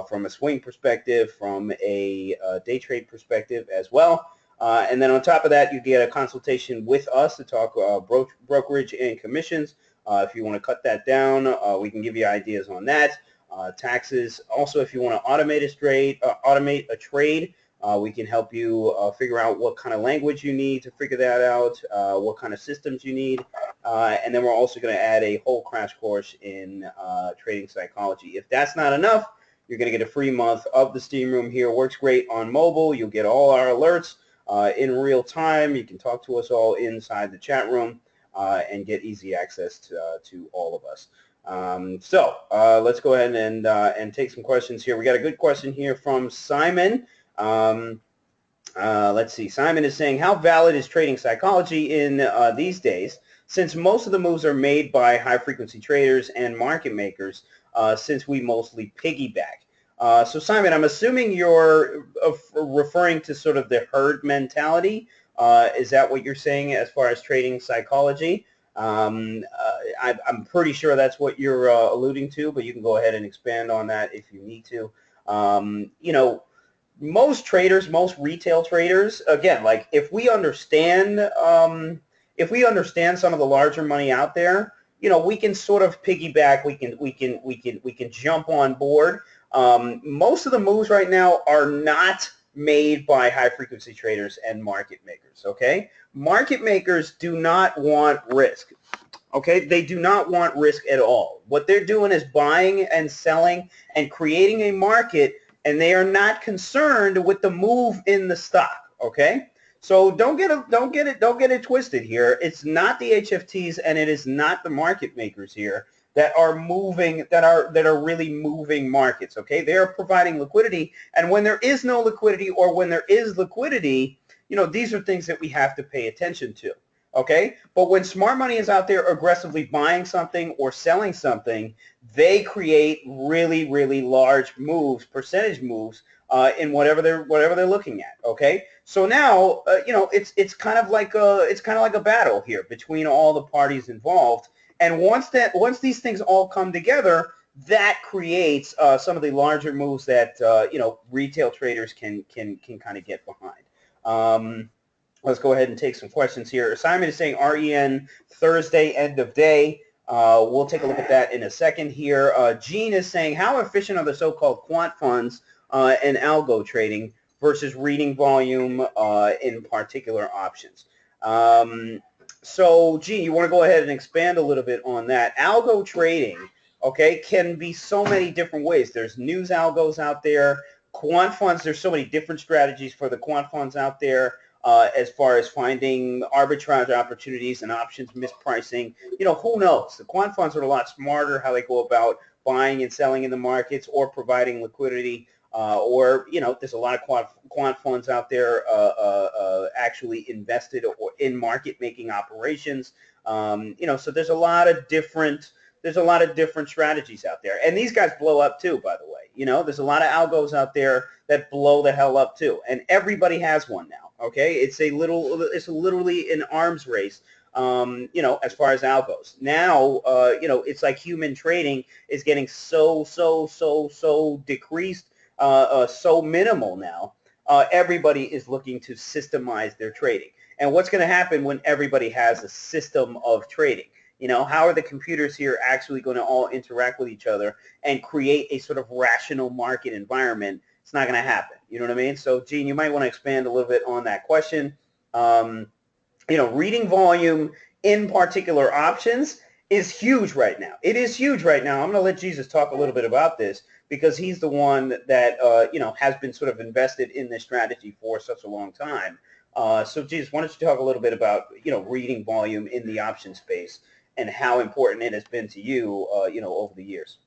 from a swing perspective, from a day trade perspective as well. And then on top of that, you get a consultation with us to talk brokerage and commissions. If you want to cut that down, we can give you ideas on that. Taxes. Also, if you want to automate a trade, we can help you figure out what kind of language you need to figure that out, what kind of systems you need, and then we're also going to add a whole crash course in trading psychology. If that's not enough, you're going to get a free month of the Steam Room here. Works great on mobile. You'll get all our alerts in real time. You can talk to us all inside the chat room and get easy access to all of us. So let's go ahead and take some questions here. We got a good question here from Simon. Let's see. Simon is saying, how valid is trading psychology in these days, since most of the moves are made by high-frequency traders and market makers, since we mostly piggyback? So Simon, I'm assuming you're referring to sort of the herd mentality. Is that what you're saying as far as trading psychology? I'm pretty sure that's what you're alluding to, but you can go ahead and expand on that if you need to. Most traders, most retail traders, again, like if we understand some of the larger money out there, we can sort of piggyback. We can jump on board. Most of the moves right now are not made by high-frequency traders and market makers, okay? Market makers do not want risk. Okay, they do not want risk at all. What they're doing is buying and selling and creating a market, and they are not concerned with the move in the stock. Okay, so don't get it twisted here. It's not the HFTs and it is not the market makers here that are moving, that are really moving markets. Okay, they are providing liquidity, and when there is no liquidity or when there is liquidity, these are things that we have to pay attention to. Okay, but when smart money is out there aggressively buying something or selling something, they create really, really large moves, percentage moves in whatever they're looking at. Okay, so now it's kind of like a battle here between all the parties involved, and once these things all come together, that creates some of the larger moves that retail traders can kind of get behind. Let's go ahead and take some questions here. Simon is saying REN Thursday end of day. We'll take a look at that in a second here. Gene is saying, how efficient are the so-called quant funds and algo trading versus reading volume in particular options? So, Gene, you want to go ahead and expand a little bit on that. Algo trading, okay, can be so many different ways. There's news algos out there. Quant funds, there's so many different strategies for the quant funds out there. As far as finding arbitrage opportunities and options mispricing, who knows? The quant funds are a lot smarter how they go about buying and selling in the markets or providing liquidity. Or there's a lot of quant funds out there actually invested or in market making operations. So there's a lot of different strategies out there, and these guys blow up too. By the way, there's a lot of algos out there that blow the hell up too, and everybody has one now. Okay, it's literally an arms race. As far as algos now, it's like human trading is getting so decreased, so minimal now. Everybody is looking to systemize their trading. And what's going to happen when everybody has a system of trading? How are the computers here actually going to all interact with each other and create a sort of rational market environment? It's not going to happen. You know what I mean? So, Gene, you might want to expand a little bit on that question. Reading volume in particular options is huge right now. It is huge right now. I'm going to let Jesus talk a little bit about this because he's the one that, has been sort of invested in this strategy for such a long time. So, Jesus, why don't you talk a little bit about, reading volume in the option space and how important it has been to you, over the years.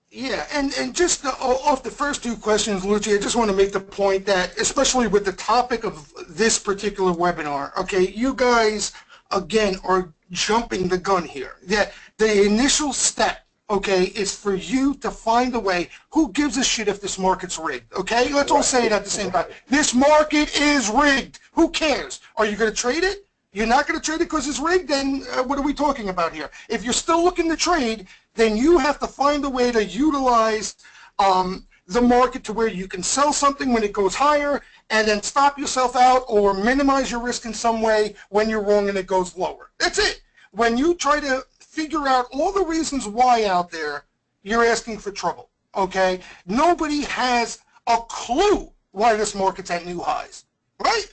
Yeah, and just off the first two questions, Lucci, I just want to make the point that, especially with the topic of this particular webinar, okay, you guys, again, are jumping the gun here. That the initial step, okay, is for you to find a way. Who gives a shit if this market's rigged, okay? Let's all say it at the same time. This market is rigged. Who cares? Are you going to trade it? You're not going to trade it because it's rigged, then what are we talking about here? If you're still looking to trade, then you have to find a way to utilize the market to where you can sell something when it goes higher and then stop yourself out or minimize your risk in some way when you're wrong and it goes lower. That's it. When you try to figure out all the reasons why out there, you're asking for trouble, okay? Nobody has a clue why this market's at new highs, right?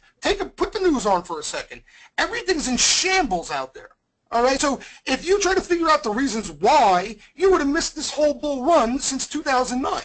Put the news on for a second. Everything's in shambles out there. All right, so if you try to figure out the reasons why, you would have missed this whole bull run since 2009.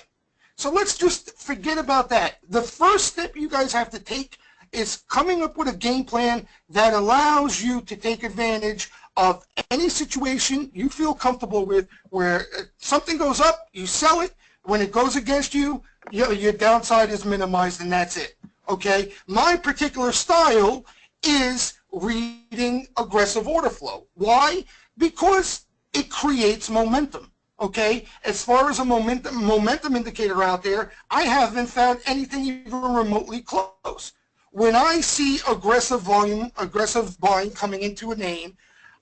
So let's just forget about that. The first step you guys have to take is coming up with a game plan that allows you to take advantage of any situation you feel comfortable with where something goes up, you sell it. When it goes against you, your downside is minimized and that's it. Okay, my particular style is reading aggressive order flow. Why? Because it creates momentum. Okay, as far as a momentum indicator out there, I haven't found anything even remotely close. When I see aggressive volume, aggressive buying coming into a name,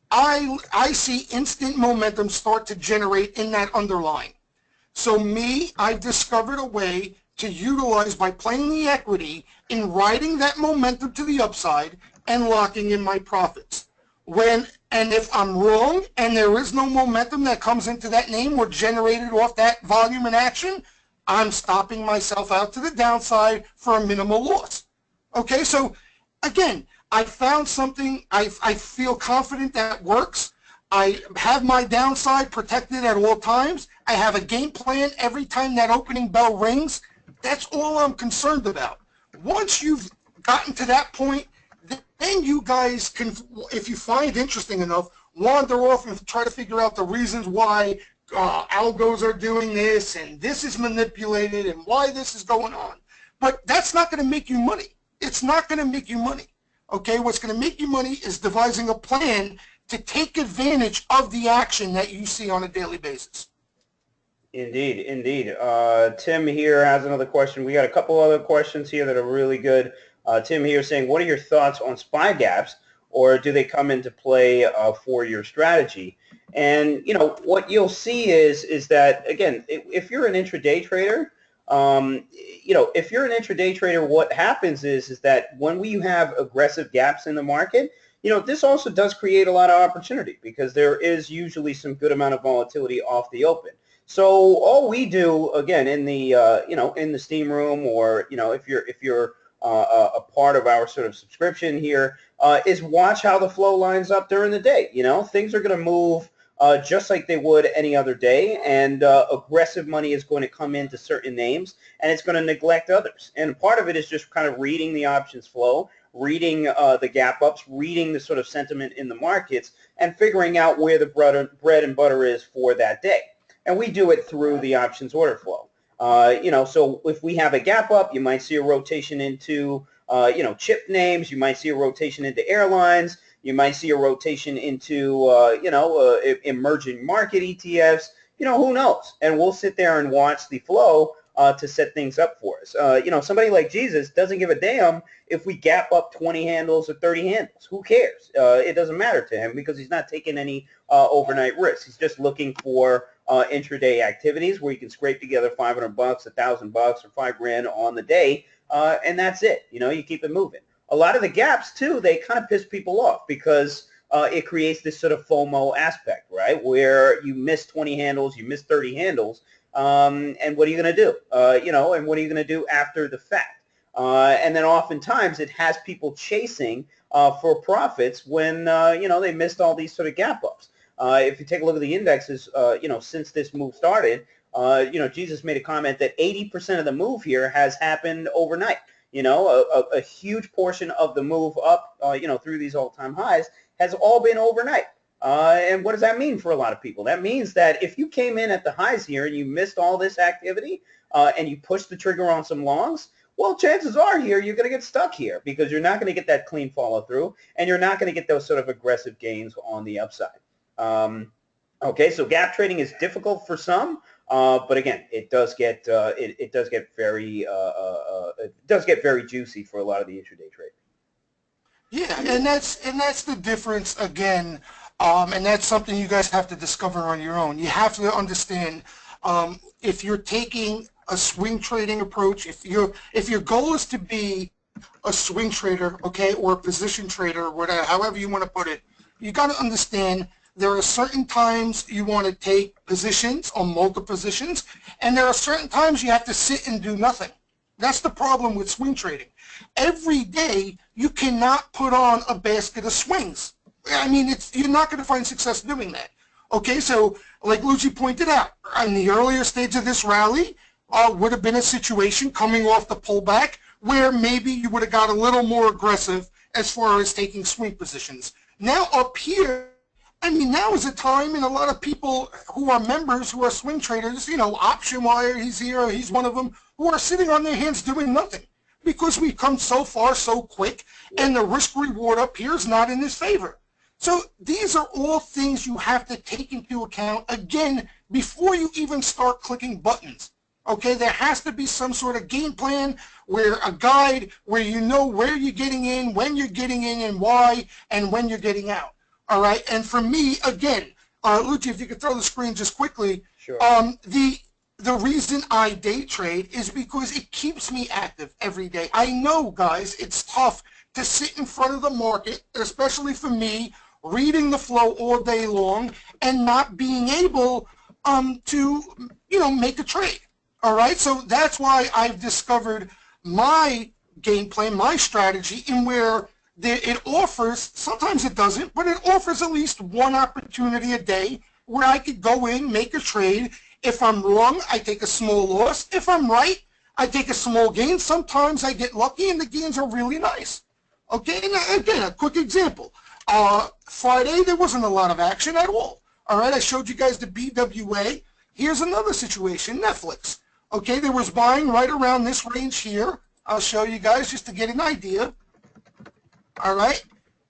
I see instant momentum start to generate in that underlying. So I've discovered a way to utilize by playing the equity in riding that momentum to the upside and locking in my profits. And if I'm wrong and there is no momentum that comes into that name or generated off that volume and action, I'm stopping myself out to the downside for a minimal loss. Okay, so again, I found something I feel confident that works. I have my downside protected at all times. I have a game plan every time that opening bell rings. That's all I'm concerned about. Once you've gotten to that point, then you guys can, if you find interesting enough, wander off and try to figure out the reasons why algos are doing this and this is manipulated and why this is going on. But that's not going to make you money. It's not going to make you money. Okay, what's going to make you money is devising a plan to take advantage of the action that you see on a daily basis. Indeed, indeed. Tim here has another question. We got a couple other questions here that are really good. Tim here saying, what are your thoughts on SPY gaps, or do they come into play for your strategy? And, you know, what you'll see is that, again, if you're an intraday trader, you know, if you're an intraday trader, what happens is that when we have aggressive gaps in the market, you know, this also does create a lot of opportunity because there is usually some good amount of volatility off the open. So all we do, again, in the you know, in the steam room, or, you know, if you're a part of our sort of subscription here, is watch how the flow lines up during the day. You know, things are going to move just like they would any other day, and aggressive money is going to come into certain names, and it's going to neglect others. And part of it is just kind of reading the options flow, reading the gap ups, reading the sort of sentiment in the markets, and figuring out where the bread and butter is for that day. And we do it through the options order flow. You know, so if we have a gap up, you might see a rotation into, you know, chip names. You might see a rotation into airlines. You might see a rotation into, you know, emerging market ETFs. You know, who knows? And we'll sit there and watch the flow to set things up for us. You know, somebody like Jesus doesn't give a damn if we gap up 20 handles or 30 handles. Who cares? It doesn't matter to him because he's not taking any overnight risks. He's just looking for intraday activities where you can scrape together $500, $1,000, or $5,000 on the day, and that's it. You know, you keep it moving. A lot of the gaps too, they kind of piss people off because it creates this sort of FOMO aspect, right? Where you miss 20 handles, you miss 30 handles, and what are you going to do? You know, and what are you going to do after the fact? And then oftentimes it has people chasing for profits when, you know, they missed all these sort of gap ups. If you take a look at the indexes, you know, since this move started, you know, Jesus made a comment that 80% of the move here has happened overnight. You know, a huge portion of the move up, you know, through these all-time highs has all been overnight. And what does that mean for a lot of people? That means that if you came in at the highs here and you missed all this activity and you pushed the trigger on some longs, well, chances are here you're going to get stuck here because you're not going to get that clean follow through, and you're not going to get those sort of aggressive gains on the upside. Okay, so gap trading is difficult for some, but again, it does get it does get very juicy for a lot of the intraday traders. Yeah, and that's the difference again, and that's something you guys have to discover on your own. You have to understand if you're taking a swing trading approach, if your goal is to be a swing trader, okay, or a position trader, whatever, however you want to put it, you got to understand there are certain times you want to take positions on multiple positions, and there are certain times you have to sit and do nothing. That's the problem with swing trading. Every day, you cannot put on a basket of swings. I mean, you're not going to find success doing that. Okay, so like Lucci pointed out, in the earlier stage of this rally, would have been a situation coming off the pullback where maybe you would have got a little more aggressive as far as taking swing positions. Now up here, I mean, now is a time, and a lot of people who are members, who are swing traders, you know, Option Wire, he's here, he's one of them, who are sitting on their hands doing nothing because we've come so far so quick, and the risk reward up here is not in his favor. So these are all things you have to take into account, again, before you even start clicking buttons. Okay, there has to be some sort of game plan, where a guide where you know where you're getting in, when you're getting in, and why, and when you're getting out. All right, and for me, again, Lucci, if you could throw the screen just quickly. Sure. The reason I day trade is because it keeps me active every day. I know, guys, it's tough to sit in front of the market, especially for me, reading the flow all day long and not being able to, you know, make a trade. All right, so that's why I've discovered my game plan, my strategy, in where it offers, sometimes it doesn't, but it offers at least one opportunity a day where I could go in, make a trade. If I'm wrong, I take a small loss. If I'm right, I take a small gain. Sometimes I get lucky and the gains are really nice. Okay, now again, a quick example. Friday, there wasn't a lot of action at all. All right, I showed you guys the BWA. Here's another situation, Netflix. Okay, there was buying right around this range here. I'll show you guys just to get an idea. All right,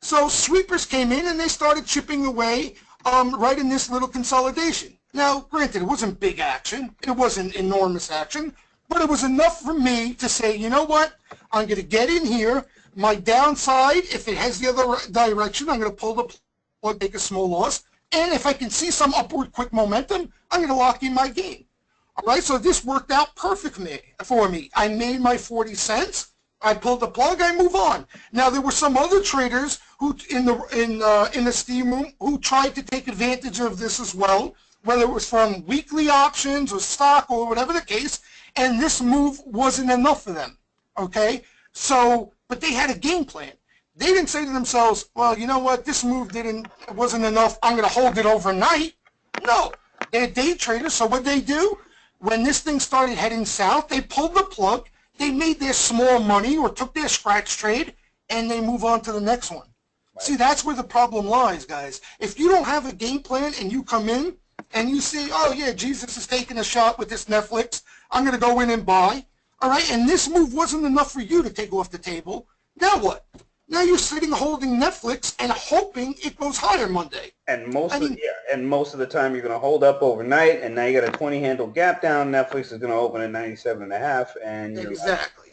so sweepers came in and they started chipping away right in this little consolidation. Now, granted, it wasn't big action. It wasn't enormous action, but it was enough for me to say, you know what? I'm going to get in here. My downside, if it has the other direction, I'm going to pull the plug, take a small loss. And if I can see some upward quick momentum, I'm going to lock in my game. All right, so this worked out perfect for me. I made my 40 cents. I pulled the plug. I move on. Now there were some other traders who in the steam room who tried to take advantage of this as well, whether it was from weekly options or stock or whatever the case. And this move wasn't enough for them. Okay, so but they had a game plan. They didn't say to themselves, well, you know what, this move wasn't enough. I'm going to hold it overnight. No, they're day traders. So what they do? When this thing started heading south, they pulled the plug, they made their small money or took their scratch trade, and they move on to the next one. Right. See, that's where the problem lies, guys. If you don't have a game plan and you come in and you see, oh, yeah, Jesus is taking a shot with this Netflix, I'm going to go in and buy, all right, and this move wasn't enough for you to take off the table, now what? Now you're sitting holding Netflix and hoping it goes higher Monday. And most of the time you're going to hold up overnight, and now you got a 20 handle gap down. Netflix is going to open at 97.5, and exactly.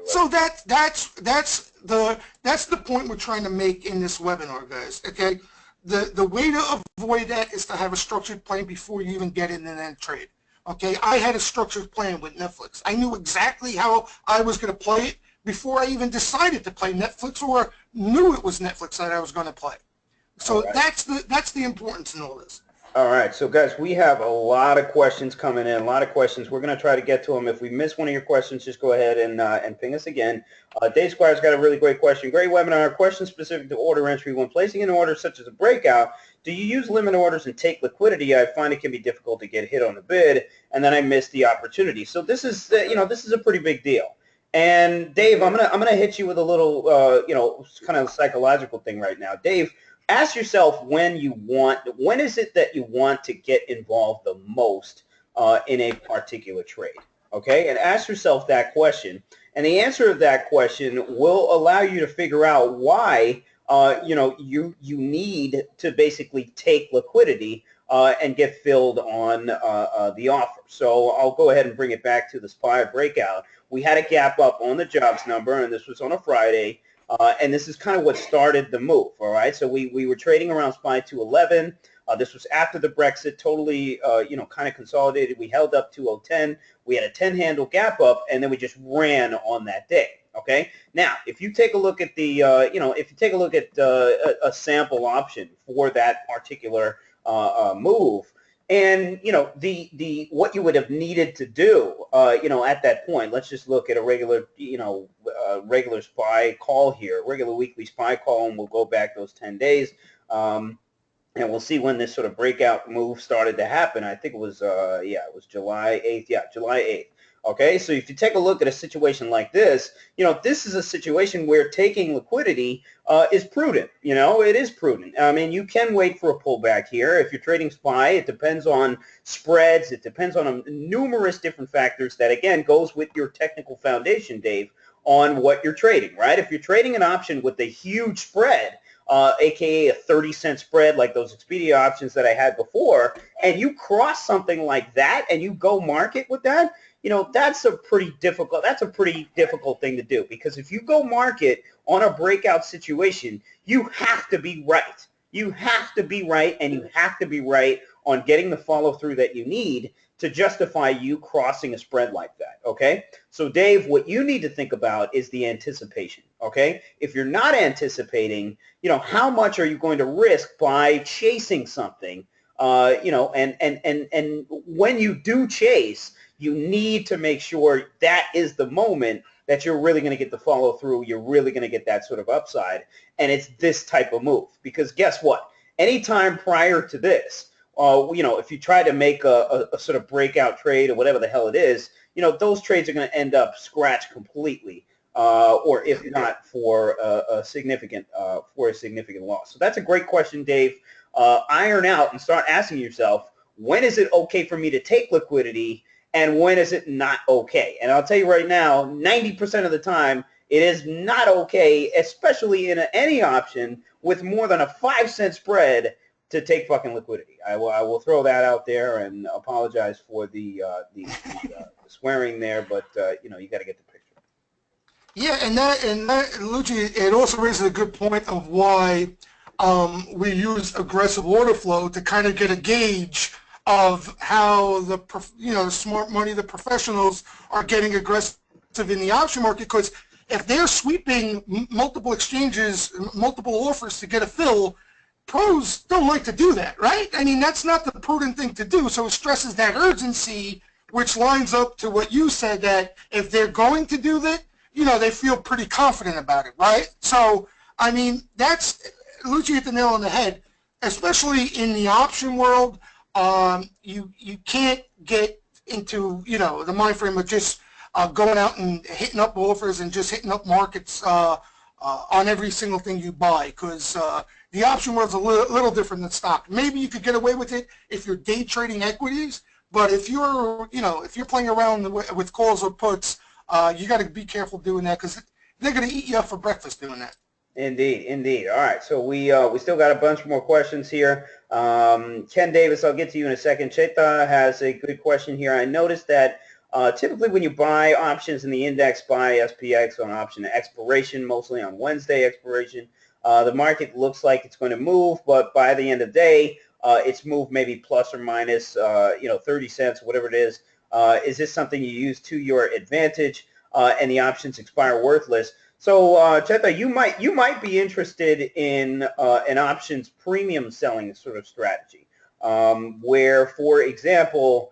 So that's the point we're trying to make in this webinar, guys. Okay, the way to avoid that is to have a structured plan before you even get in and then trade. Okay, I had a structured plan with Netflix. I knew exactly how I was going to play it before I even decided to play Netflix or knew it was Netflix that I was going to play. So right. That's the importance in all this. All right, so guys, we have a lot of questions coming in, a lot of questions. We're going to try to get to them. If we miss one of your questions, just go ahead and ping us again. Dave Squire's got a really great question. Great webinar. Question specific to order entry. When placing an order such as a breakout, do you use limit orders and take liquidity? I find it can be difficult to get hit on the bid, and then I miss the opportunity. So this is, this is a pretty big deal. And Dave, I'm gonna hit you with a little, kind of psychological thing right now. Dave, ask yourself when is it that you want to get involved the most in a particular trade, okay? And ask yourself that question. And the answer to that question will allow you to figure out why, you need to basically take liquidity and get filled on the offer. So I'll go ahead and bring it back to the SPY breakout. We had a gap up on the jobs number, and this was on a Friday. And this is kind of what started the move, all right? So we were trading around SPY 211. This was after the Brexit, totally, kind of consolidated. We held up 2010. We had a 10-handle gap up, and then we just ran on that day, okay? Now, if you take a look at the, if you take a look at a sample option for that particular move, and what you would have needed to do, at that point. Let's just look at a regular, regular SPY call here, regular weekly SPY call, and we'll go back those 10 days, and we'll see when this sort of breakout move started to happen. I think it was, it was July 8th. Yeah, July 8th. Okay, so if you take a look at a situation like this, this is a situation where taking liquidity is prudent. It is prudent. I mean, you can wait for a pullback here. If you're trading SPY, it depends on spreads. It depends on numerous different factors that, again, goes with your technical foundation, Dave, on what you're trading, right? If you're trading an option with a huge spread, aka a 30-cent spread like those Expedia options that I had before, and you cross something like that and you go market with that, that's a pretty difficult thing to do, because if you go market on a breakout situation, you have to be right. You have to be right, and you have to be right on getting the follow through that you need to justify you crossing a spread like that, okay? So Dave, what you need to think about is the anticipation, okay? If you're not anticipating, how much are you going to risk by chasing something And when you do chase, you need to make sure that is the moment that you're really going to get the follow through. You're really going to get that sort of upside. And it's this type of move. Because guess what? Anytime prior to this, if you try to make a sort of breakout trade or whatever the hell it is, those trades are going to end up scratched completely. Or if not for a significant loss. So that's a great question, Dave. Iron out and start asking yourself, when is it okay for me to take liquidity and when is it not okay? And I'll tell you right now, 90% of the time, it is not okay, especially in any option with more than a 5-cent spread to take fucking liquidity. I will throw that out there and apologize for the swearing there, but you got to get the picture. Yeah, and that, Lucci, it also raises a good point of why we use aggressive order flow to kind of get a gauge of how the smart money, the professionals are getting aggressive in the option market. Because if they're sweeping multiple exchanges, multiple offers to get a fill, pros don't like to do that, right? I mean, that's not the prudent thing to do. So it stresses that urgency, which lines up to what you said, that if they're going to do that, they feel pretty confident about it, right? So, I mean, that's, Lucci hit the nail on the head, especially in the option world. You can't get into, the mind frame of just going out and hitting up offers and just hitting up markets on every single thing you buy, because the option world's a little different than stock. Maybe you could get away with it if you're day trading equities, but if you're playing around with calls or puts, you got to be careful doing that, because they're going to eat you up for breakfast doing that. Indeed, indeed. All right, so we still got a bunch more questions here. Ken Davis, I'll get to you in a second. Cheta has a good question here. I noticed that typically when you buy options in the index, buy SPX on option expiration, mostly on Wednesday expiration, the market looks like it's going to move, but by the end of the day, it's moved maybe plus or minus 30 cents, whatever it is. Is this something you use to your advantage and the options expire worthless? So, Cheta, you might be interested in an options premium selling sort of strategy, where, for example,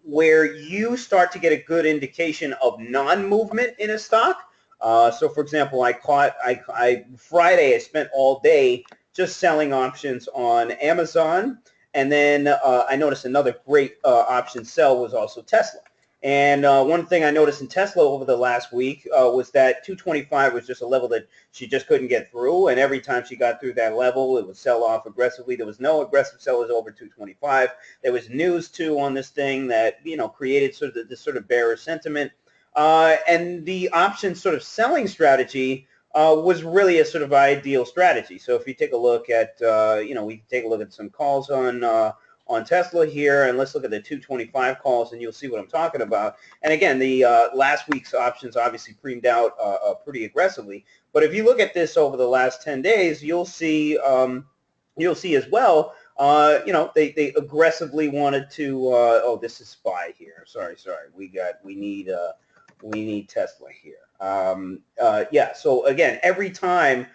where you start to get a good indication of non-movement in a stock. So, for example, Friday I spent all day just selling options on Amazon, and then I noticed another great option sell was also Tesla. And one thing I noticed in Tesla over the last week was that 225 was just a level that she just couldn't get through. And every time she got through that level, it would sell off aggressively. There was no aggressive sellers over 225. There was news, too, on this thing that, created sort of this sort of bearish sentiment. And the option sort of selling strategy was really a sort of ideal strategy. So if you take a look at, we can take a look at some calls on Tesla here, and let's look at the 225 calls, and you'll see what I'm talking about. And again, the last week's options obviously premed out pretty aggressively. But if you look at this over the last 10 days, you'll see as well. They aggressively wanted to. This is SPY here. Sorry. We need Tesla here. Yeah. So again, every time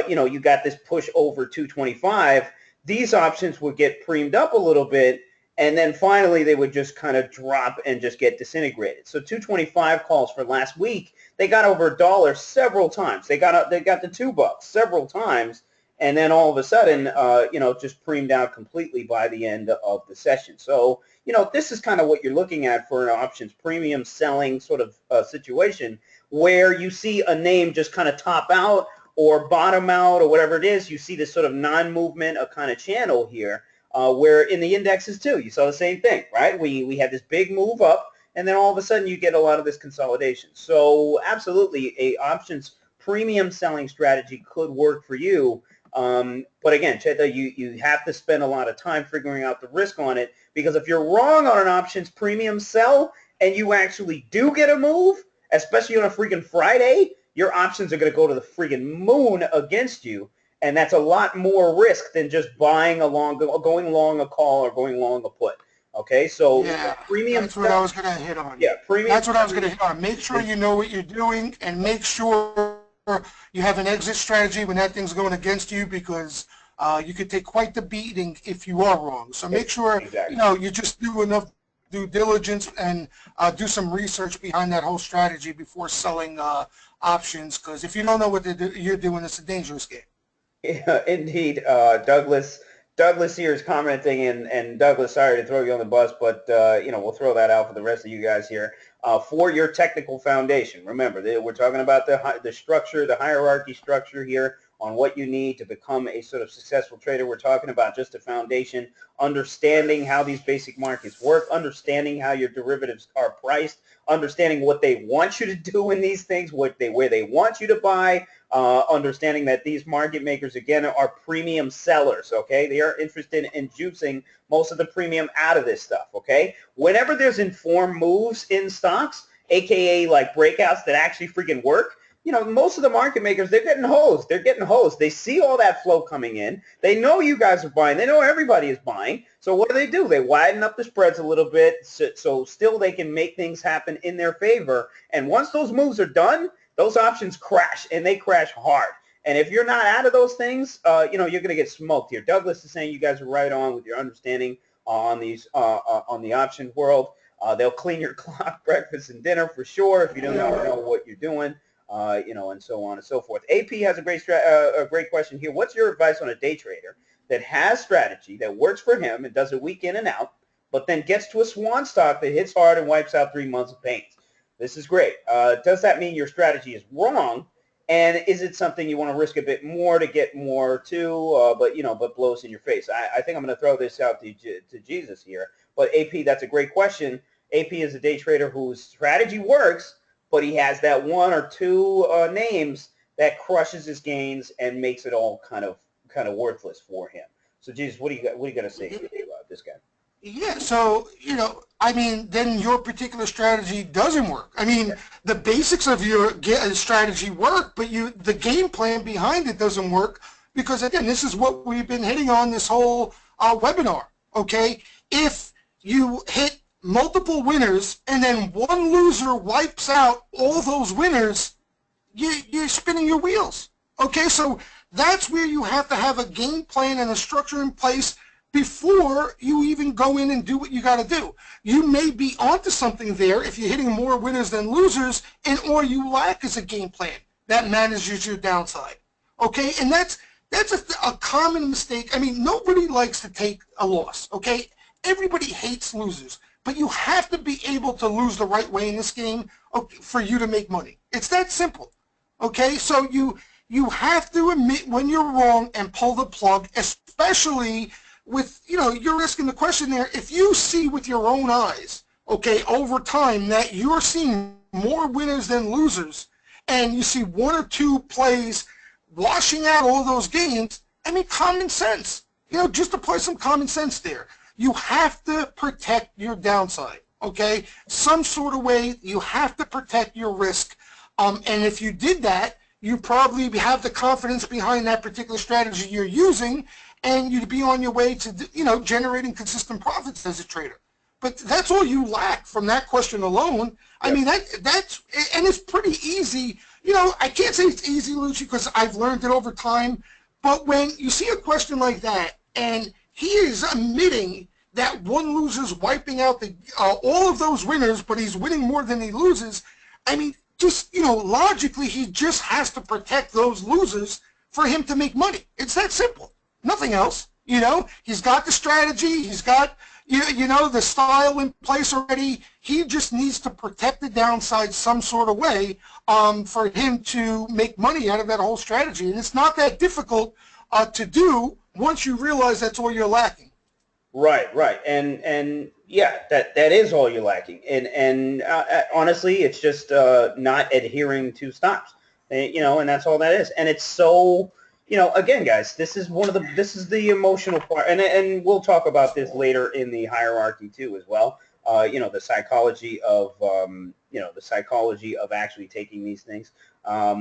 you got this push over 225. These options would get premed up a little bit, and then finally they would just kind of drop and just get disintegrated. So 225 calls for last week, they got over $1 several times. They got the $2 several times, and then all of a sudden, just premed out completely by the end of the session. So, this is kind of what you're looking at for an options premium selling sort of situation, where you see a name just kind of top out or bottom out or whatever it is. You see this sort of non-movement, a kind of channel here, where in the indexes too, you saw the same thing, right? We had this big move up, and then all of a sudden you get a lot of this consolidation. So absolutely, a options premium selling strategy could work for you. But again, Cheta, you have to spend a lot of time figuring out the risk on it, because if you're wrong on an options premium sell and you actually do get a move, especially on a freaking Friday, your options are going to go to the freaking moon against you, and that's a lot more risk than just going long a call or going long a put. Okay, so Yeah, premium. that's what I was going to hit on. Yeah, premium. That's what I was going to hit on. Make sure you know what you're doing, and make sure you have an exit strategy when that thing's going against you, because you could take quite the beating if you are wrong. So make sure, Exactly. you just do enough due diligence and do some research behind that whole strategy before selling options, because if you don't know what you're doing, it's a dangerous game. Yeah, indeed. Douglas here is commenting, and Douglas, sorry to throw you on the bus, but we'll throw that out for the rest of you guys here. For your technical foundation, remember we're talking about the structure, the hierarchy structure here on what you need to become a sort of successful trader. We're talking about just a foundation, understanding how these basic markets work, understanding how your derivatives are priced, understanding what they want you to do in these things, where they want you to buy, understanding that these market makers, again, are premium sellers, okay? They are interested in juicing most of the premium out of this stuff, okay? Whenever there's informed moves in stocks, aka like breakouts that actually freaking work, most of the market makers, they're getting hosed. They're getting hosed. They see all that flow coming in. They know you guys are buying. They know everybody is buying. So what do? They widen up the spreads a little bit so still they can make things happen in their favor. And once those moves are done, those options crash, and they crash hard. And if you're not out of those things, you're going to get smoked here. Douglas is saying you guys are right on with your understanding on these on the option world. They'll clean your clock, breakfast, and dinner for sure if you don't know what you're doing. And so on and so forth. AP has a great question here. What's your advice on a day trader that has strategy that works for him and does it week in and out, but then gets to a swan stock that hits hard and wipes out 3 months of pains? This is great. Does that mean your strategy is wrong? And is it something you want to risk a bit more to get more to, but blows in your face? I think I'm going to throw this out to Jesus here. But AP, that's a great question. AP is a day trader whose strategy works, but he has that one or two names that crushes his gains and makes it all kind of worthless for him. So, Jesus, what do you got to say about this guy? Yeah, so, then your particular strategy doesn't work. I mean, the basics of your strategy work, but the game plan behind it doesn't work because, again, this is what we've been hitting on this whole webinar, okay? If you hit multiple winners and then one loser wipes out all those winners, you're spinning your wheels, okay? So that's where you have to have a game plan and a structure in place before you even go in and do what you got to do. You may be onto something there if you're hitting more winners than losers, and or you lack as a game plan that manages your downside. Okay, and that's a common mistake. I mean, nobody likes to take a loss. Okay, everybody hates losers, but you have to be able to lose the right way in this game for you to make money. It's that simple. Okay, so you have to admit when you're wrong and pull the plug, especially with, you're asking the question there, if you see with your own eyes, okay, over time that you're seeing more winners than losers, and you see one or two plays washing out all those gains, I mean, common sense. Just apply some common sense there. You have to protect your downside, okay? Some sort of way, you have to protect your risk. And if you did that, you probably have the confidence behind that particular strategy you're using, and you'd be on your way to, generating consistent profits as a trader. But that's all you lack from that question alone. I mean, that's, and it's pretty easy. I can't say it's easy, Lucci, because I've learned it over time. But when you see a question like that, and he is admitting that one loser's wiping out all of those winners, but he's winning more than he loses, I mean, just, logically, he just has to protect those losers for him to make money. It's that simple. Nothing else. He's got the strategy. He's got, the style in place already. He just needs to protect the downside some sort of way for him to make money out of that whole strategy. And it's not that difficult to do once you realize that's all you're lacking. Right, and yeah, that is all you're lacking, and honestly, it's just not adhering to stops, and that's all that is, and it's so, again, guys, this is the emotional part, and we'll talk about this later in the hierarchy too as well, the psychology of actually taking these things, how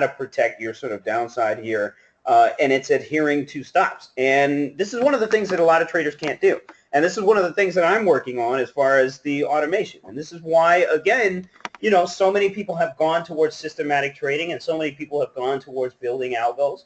to protect your sort of downside here. And it's adhering to stops. And this is one of the things that a lot of traders can't do. And this is one of the things that I'm working on as far as the automation. And this is why, again, so many people have gone towards systematic trading and so many people have gone towards building algos.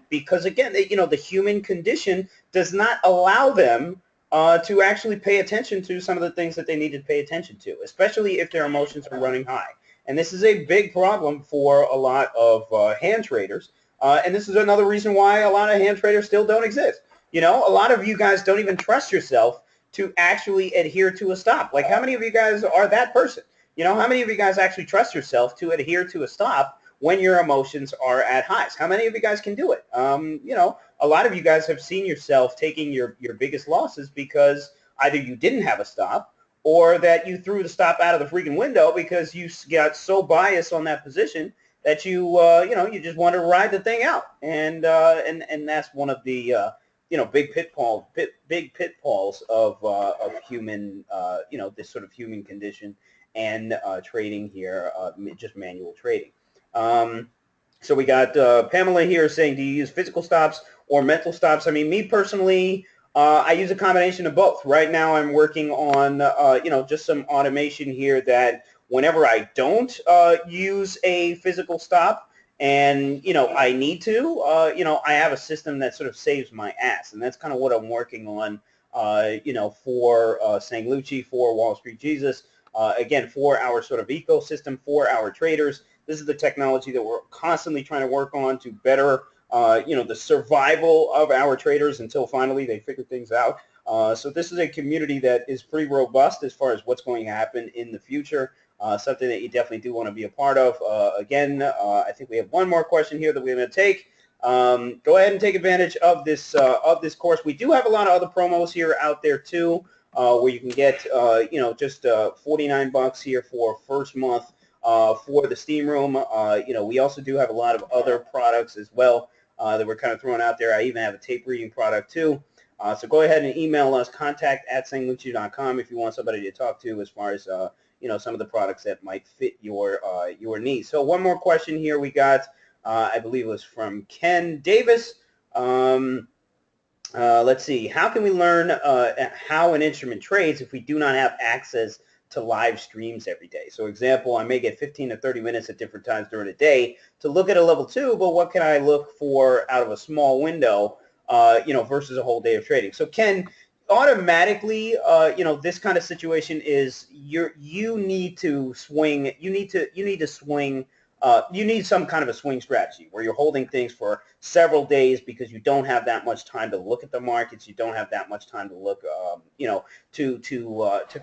because again, the human condition does not allow them to actually pay attention to some of the things that they need to pay attention to, especially if their emotions are running high. And this is a big problem for a lot of hand traders. And this is another reason why a lot of hand traders still don't exist. A lot of you guys don't even trust yourself to actually adhere to a stop. Like, how many of you guys are that person? How many of you guys actually trust yourself to adhere to a stop when your emotions are at highs? How many of you guys can do it? A lot of you guys have seen yourself taking your biggest losses because either you didn't have a stop or that you threw the stop out of the freaking window because you got so biased on that position that you just want to ride the thing out. And that's one of the big pitfalls of human this sort of human condition and trading here, just manual trading. So we got Pamela here saying, do you use physical stops or mental stops? I mean, me personally, I use a combination of both. Right now I'm working on, just some automation here that whenever I don't use a physical stop and, I need to, I have a system that sort of saves my ass. And that's kind of what I'm working on, for Sang Lucci, for Wall Street Jesus. Again, for our sort of ecosystem, for our traders. This is the technology that we're constantly trying to work on to better, the survival of our traders until finally they figure things out. So this is a community that is pretty robust as far as what's going to happen in the future. Something that you definitely do want to be a part of. Again, I think we have one more question here that we're going to take. Go ahead and take advantage of this course. We do have a lot of other promos here out there too, where you can get just $49 here for first month for the Steam Room. We also do have a lot of other products as well that we're kind of throwing out there. I even have a tape reading product too. So go ahead and email us, contact@sanglucci.com if you want somebody to talk to as far as some of the products that might fit your needs. So one more question here we got, I believe it was from Ken Davis. Let's see. How can we learn how an instrument trades if we do not have access to live streams every day? So example, I may get 15 to 30 minutes at different times during the day to look at a level 2, but what can I look for out of a small window, versus a whole day of trading? So Ken, automatically, this kind of situation is you need to swing. You need to swing. You need some kind of a swing strategy where you're holding things for several days because you don't have that much time to look at the markets. You don't have that much time to look, to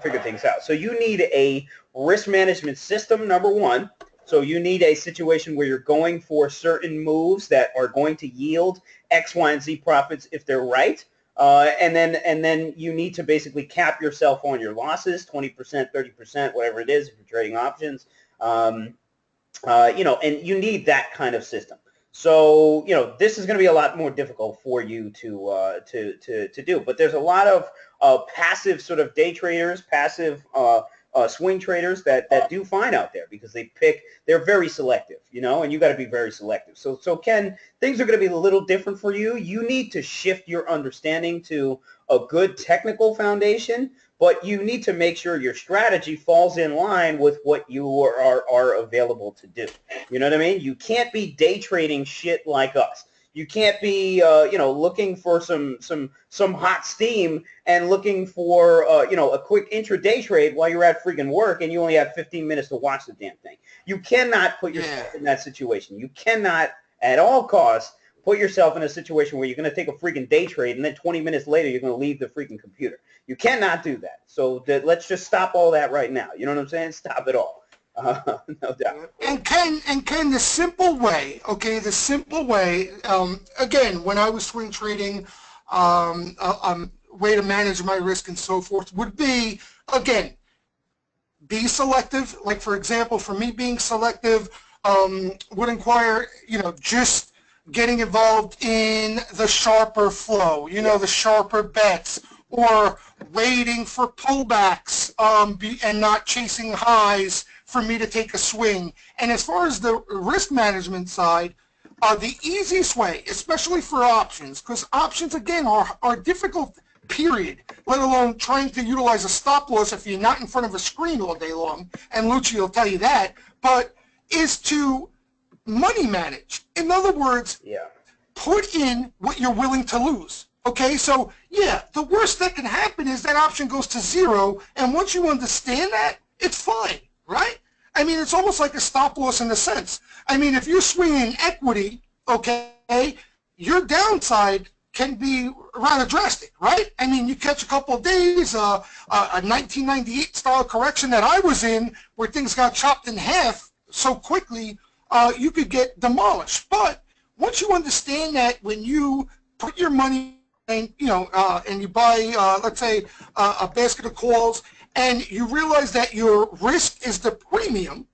figure things out. So you need a risk management system, number one. So you need a situation where you're going for certain moves that are going to yield X, Y, and Z profits if they're right. And then you need to basically cap yourself on your losses, 20%, 30%, whatever it is, if you're trading options. And you need that kind of system. So, this is going to be a lot more difficult for you to do. But there's a lot of passive sort of day traders, passive swing traders that do fine out there because they're very selective, and you got to be very selective. So Ken, things are going to be a little different for you. You need to shift your understanding to a good technical foundation, but you need to make sure your strategy falls in line with what you are available to do. You know what I mean? You can't be day trading shit like us. You can't be, looking for some hot steam and looking for, a quick intraday trade while you're at freaking work and you only have 15 minutes to watch the damn thing. You cannot put yourself in that situation. You cannot, at all costs, put yourself in a situation where you're going to take a freaking day trade and then 20 minutes later you're going to leave the freaking computer. You cannot do that. So let's just stop all that right now. You know what I'm saying? Stop it all. No doubt. And Ken, the simple way, again, when I was swing trading, way to manage my risk and so forth would be, again, be selective. Like, for example, for me, being selective would inquire, just getting involved in the sharper flow, the sharper bets, or waiting for pullbacks and not chasing highs for me to take a swing. And as far as the risk management side, the easiest way, especially for options, because options, again, are difficult, period, let alone trying to utilize a stop loss if you're not in front of a screen all day long, and Lucci will tell you that, but is to money manage. In other words, put in what you're willing to lose. Okay, so yeah, the worst that can happen is that option goes to zero, and once you understand that, it's fine, right? I mean, it's almost like a stop loss in a sense. I mean, if you're swinging equity, okay, your downside can be rather drastic, right? I mean, you catch a couple of days, a 1998 style correction that I was in, where things got chopped in half so quickly, you could get demolished. But once you understand that when you put your money and and you buy, let's say, a basket of calls, and you realize that your risk is the premium,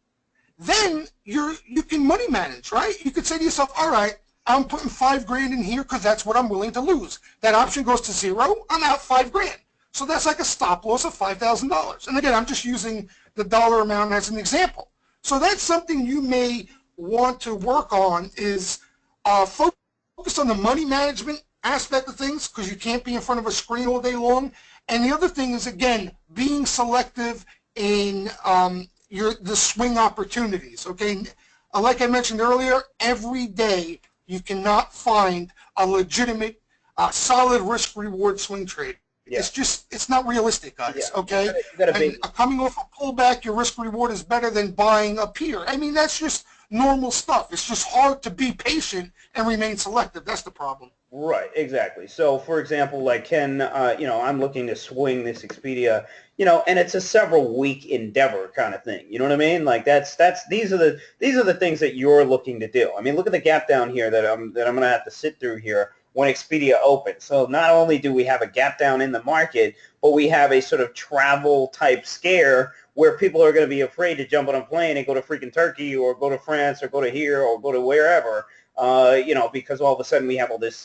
then you can money manage, right? You could say to yourself, all right, I'm putting $5,000 in here because that's what I'm willing to lose. That option goes to zero, I'm out $5,000. So that's like a stop loss of $5,000. And again, I'm just using the dollar amount as an example. So that's something you may want to work on, is focus on the money management aspect of things, because you can't be in front of a screen all day long. And the other thing is, again, being selective in the swing opportunities. Okay, like I mentioned earlier, every day you cannot find a legitimate, solid risk-reward swing trade. Yeah. It's not realistic, guys. Yeah. Okay, You coming off a pullback, your risk-reward is better than buying up here. I mean, that's just normal stuff. It's just hard to be patient and remain selective. That's the problem. Right, exactly. So, for example, like Ken, I'm looking to swing this Expedia, and it's a several week endeavor kind of thing. You know what I mean? Like these are the things that you're looking to do. I mean, look at the gap down here that I'm going to have to sit through here when Expedia opens. So not only do we have a gap down in the market, but we have a sort of travel type scare where people are going to be afraid to jump on a plane and go to freaking Turkey or go to France or go to here or go to wherever. Because all of a sudden we have all this,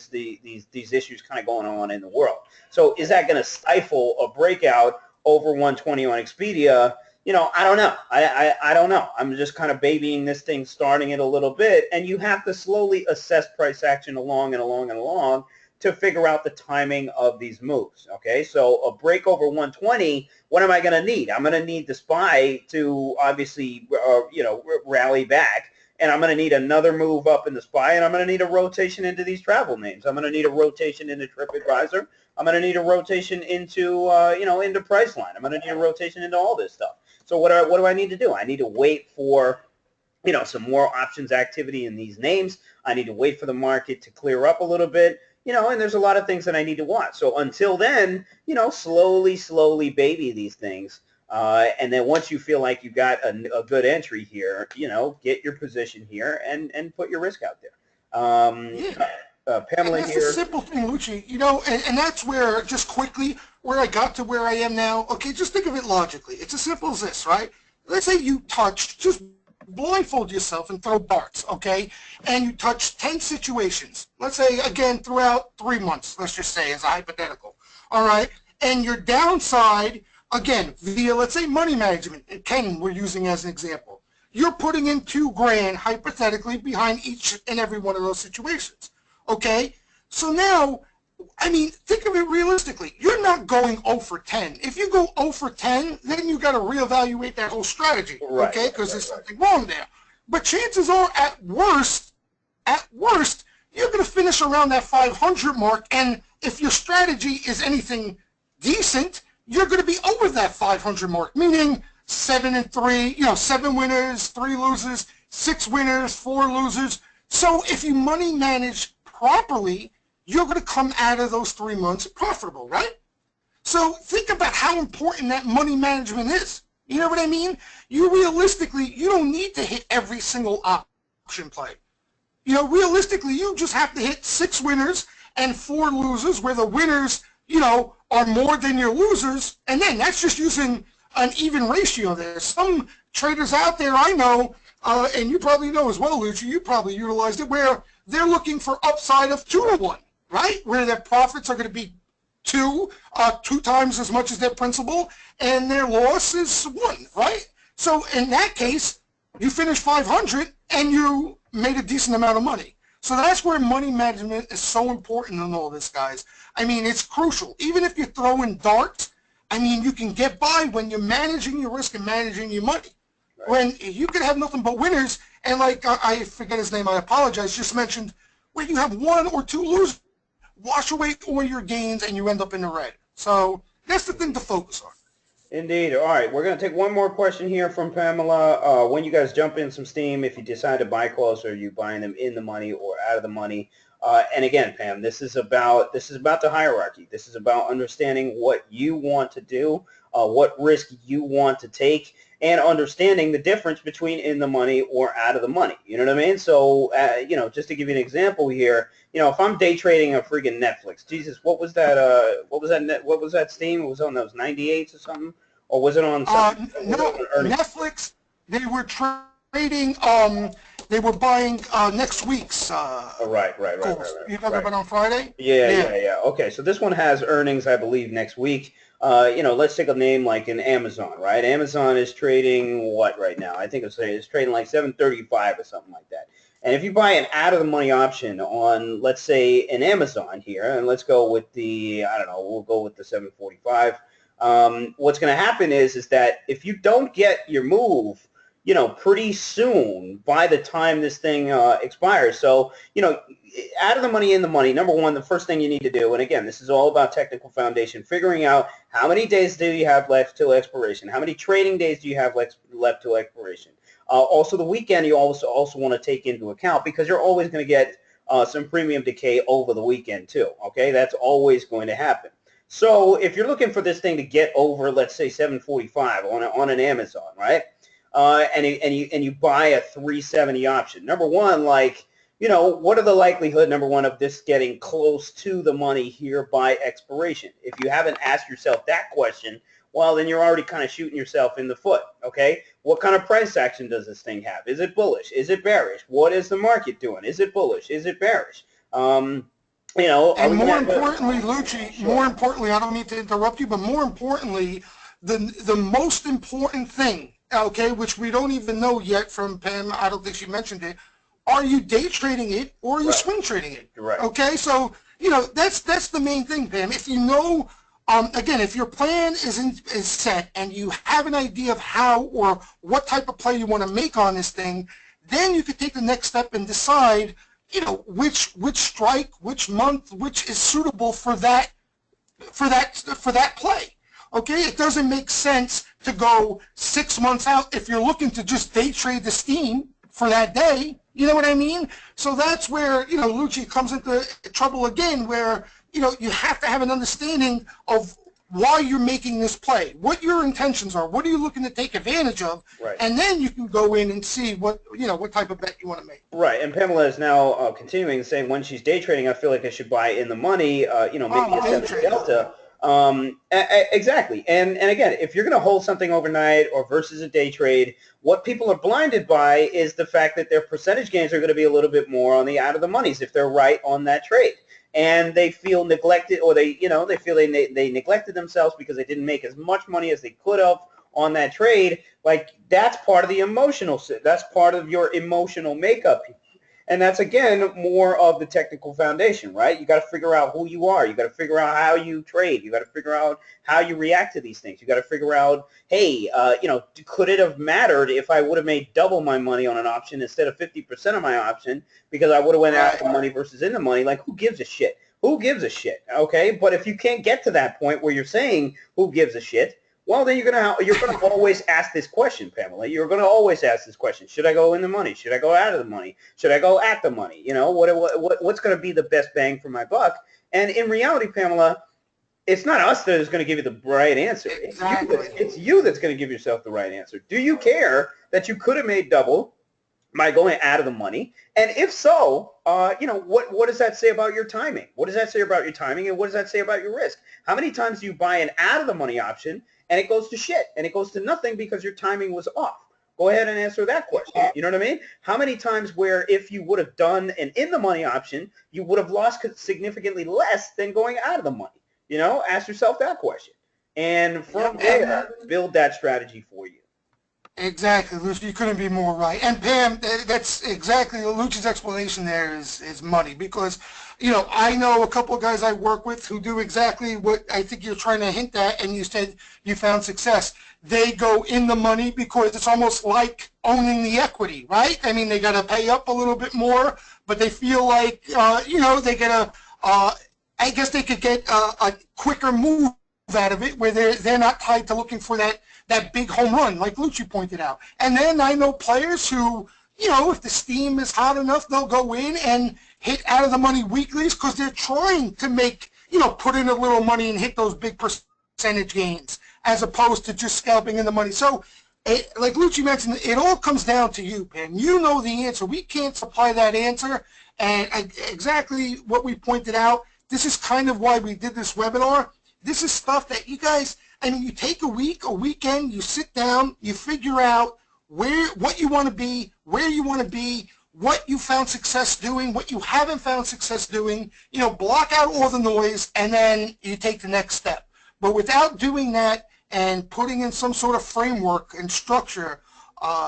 these issues kind of going on in the world. So is that going to stifle a breakout over 120 on Expedia? I don't know. I don't know. I'm just kind of babying this thing, starting it a little bit, and you have to slowly assess price action along and along and along to figure out the timing of these moves. Okay, so a break over 120, what am I going to need? I'm going to need the SPY to obviously, rally back. And I'm going to need another move up in the SPY, and I'm going to need a rotation into these travel names. I'm going to need a rotation into TripAdvisor. I'm going to need a rotation into, into Priceline. I'm going to need a rotation into all this stuff. So what do I need to do? I need to wait for, some more options activity in these names. I need to wait for the market to clear up a little bit, and there's a lot of things that I need to watch. So until then, slowly baby these things. And then once you feel like you got a good entry here, get your position here and put your risk out there. Pamela That's here. a simple thing, Lucci. And that's where, just quickly, where I got to where I am now. Okay, just think of it logically. It's as simple as this, right? Let's say you just blindfold yourself and throw darts, okay? And you touch 10 situations. Let's say, again, throughout 3 months, let's just say, as a hypothetical. All right? And your downside, again, via, let's say, money management, Ken we're using as an example, you're putting in $2,000 hypothetically behind each and every one of those situations. Okay? So now, I mean, think of it realistically. You're not going 0 for 10. If you go 0 for 10, then you got to reevaluate that whole strategy, okay? Because there's something wrong there. But chances are, at worst, you're going to finish around that 500 mark, and if your strategy is anything decent, you're going to be over that 500 mark, meaning 7 and 3, 7 winners, 3 losers, 6 winners, 4 losers. So if you money manage properly, you're going to come out of those 3 months profitable, right? So think about how important that money management is. You know what I mean? You don't need to hit every single option play. Realistically, you just have to hit 6 winners and 4 losers, where the winners, are more than your losers, and then that's just using an even ratio there. Some traders out there I know, and you probably know as well, Lucci, you probably utilized it, where they're looking for upside of 2 to 1, right? Where their profits are going to be 2 times as much as their principal, and their loss is 1, right? So in that case, you finish 500 and you made a decent amount of money. So that's where money management is so important in all this, guys. I mean, it's crucial. Even if you're throwing darts, I mean, you can get by when you're managing your risk and managing your money. Right. When you can have nothing but winners, and like I forget his name, I apologize, just mentioned where you have one or two losers, wash away all your gains, and you end up in the red. So that's the thing to focus on. Indeed. All right, we're going to take one more question here from Pamela. When you guys jump in some steam, if you decide to buy calls, are you buying them in the money or out of the money? And again, Pam, this is about the hierarchy. This is about understanding what you want to do, what risk you want to take, and understanding the difference between in the money or out of the money. You know what I mean? So, just to give you an example here, if I'm day trading a freaking Netflix, Jesus, what was that? What was that Steam? It was on those 98s or something, or was it on something? No, Netflix. They were trading. They were buying next week's. Oh, right. You talking about on Friday? Yeah. Okay, so this one has earnings, I believe, next week. Let's take a name like an Amazon, right? Amazon is trading what right now? I think it's trading like 735 or something like that. And if you buy an out-of-the-money option on, let's say, an Amazon here, and let's go with we'll go with the 745. What's going to happen is that if you don't get your move, pretty soon by the time this thing expires. So, out of the money, in the money, number one, the first thing you need to do, and again, this is all about technical foundation, figuring out how many days do you have left till expiration, how many trading days do you have left till expiration. Also, the weekend you also want to take into account because you're always going to get some premium decay over the weekend too, okay? That's always going to happen. So if you're looking for this thing to get over, let's say 745 on an Amazon, right? And you buy a 370 option. Number one, what are the likelihood, number one, of this getting close to the money here by expiration? If you haven't asked yourself that question, well, then you're already kind of shooting yourself in the foot, okay? What kind of price action does this thing have? Is it bullish? Is it bearish? What is the market doing? Is it bullish? Is it bearish? And more importantly, Lucci, sure. More importantly, I don't mean to interrupt you, but more importantly, the most important thing, okay, which we don't even know yet from Pam, I don't think she mentioned it, are you day trading it or are you swing trading it? Right. Okay, so, that's the main thing, Pam. If you know, again, if your plan is set and you have an idea of how or what type of play you want to make on this thing, then you could take the next step and decide, which strike, which month, which is suitable for that play. Okay, it doesn't make sense to go 6 months out if you're looking to just day trade the steam for that day. You know what I mean? So that's where, Lucci comes into trouble again, where, you have to have an understanding of why you're making this play, what your intentions are, what are you looking to take advantage of, right. And then you can go in and see what type of bet you want to make. Right, and Pamela is now continuing saying when she's day trading, I feel like I should buy in the money, maybe a 7 delta. Exactly. And again, if you're going to hold something overnight or versus a day trade, what people are blinded by is the fact that their percentage gains are going to be a little bit more on the out of the monies if they're right on that trade. And they feel neglected, or they feel they neglected themselves because they didn't make as much money as they could have on that trade. Like, that's part of the that's part of your emotional makeup. And that's, again, more of the technical foundation, right? You got to figure out who you are. You got to figure out how you trade. You got to figure out how you react to these things. You got to figure out, hey, could it have mattered if I would have made double my money on an option instead of 50% of my option because I would have went out the money versus in the money? Like, who gives a shit? Who gives a shit? Okay, but if you can't get to that point where you're saying who gives a shit, well, then you're gonna always ask this question, Pamela. You're gonna always ask this question: should I go in the money? Should I go out of the money? Should I go at the money? What's gonna be the best bang for my buck? And in reality, Pamela, it's not us that is going to give you the right answer. Exactly. It's you that's going to give yourself the right answer. Do you care that you could have made double by going out of the money? And if so, what does that say about your timing? What does that say about your timing, and what does that say about your risk? How many times do you buy an out of the money option and it goes to shit and it goes to nothing because your timing was off? Go ahead and answer that question. You know what I mean? How many times where if you would have done an in the money option, you would have lost significantly less than going out of the money? Ask yourself that question. And from there, build that strategy for you. Exactly, Lucci. You couldn't be more right. And Pam, that's exactly Lucci's explanation there is money because, I know a couple of guys I work with who do exactly what I think you're trying to hint at, and you said you found success. They go in the money because it's almost like owning the equity, right? I mean, they got to pay up a little bit more, but they feel like, they get I guess they could get a quicker move out of it where they're not tied to looking for that big home run, like Lucci pointed out. And then I know players who, if the steam is hot enough, they'll go in and hit out of the money weeklies because they're trying to make, put in a little money and hit those big percentage gains as opposed to just scalping in the money. So, like Lucci mentioned, it all comes down to you, Pam. You know the answer. We can't supply that answer. And exactly what we pointed out, this is kind of why we did this webinar. This is stuff that you guys, you take a week, a weekend, you sit down, you figure out what you want to be, where you want to be, what you found success doing, what you haven't found success doing, block out all the noise, and then you take the next step. But without doing that and putting in some sort of framework and structure,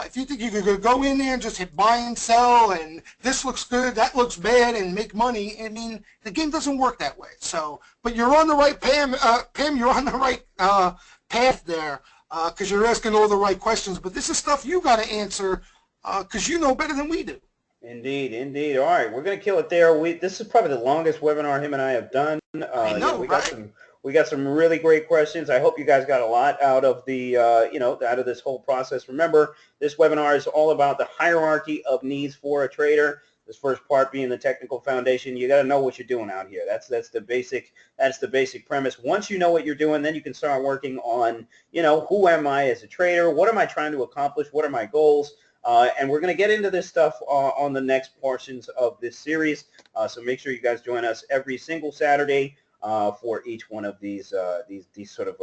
if you think you could go in there and just hit buy and sell and this looks good, that looks bad, and make money, the game doesn't work that way. So, but you're on the right, Pam, you're on the right path there because you're asking all the right questions. But this is stuff you got to answer because you know better than we do. Indeed, indeed. All right, we're going to kill it there. This is probably the longest webinar him and I have done. I know, right? We got some really great questions. I hope you guys got a lot out of the, out of this whole process. Remember, this webinar is all about the hierarchy of needs for a trader. This first part being the technical foundation. You got to know what you're doing out here. That's the basic premise. Once you know what you're doing, then you can start working on, who am I as a trader? What am I trying to accomplish? What are my goals? And we're going to get into this stuff on the next portions of this series. So make sure you guys join us every single Saturday for each one of these sort of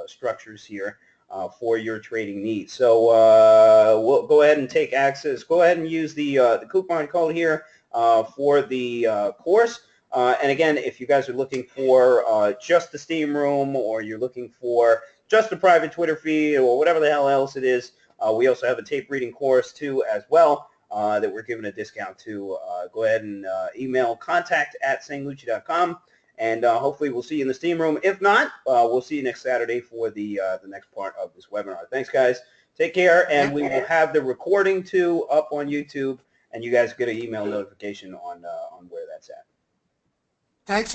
structures here for your trading needs. So we'll go ahead and take access. Go ahead and use the coupon code here for the course. And again, if you guys are looking for just the Steam Room, or you're looking for just a private Twitter feed, or whatever the hell else it is, we also have a tape reading course too as well that we're giving a discount to. Go ahead and email contact@sanglucci.com. And hopefully we'll see you in the Steam Room. If not, we'll see you next Saturday for the next part of this webinar. Thanks, guys. Take care, and we will have the recording too up on YouTube, and you guys get an email notification on where that's at. Thanks.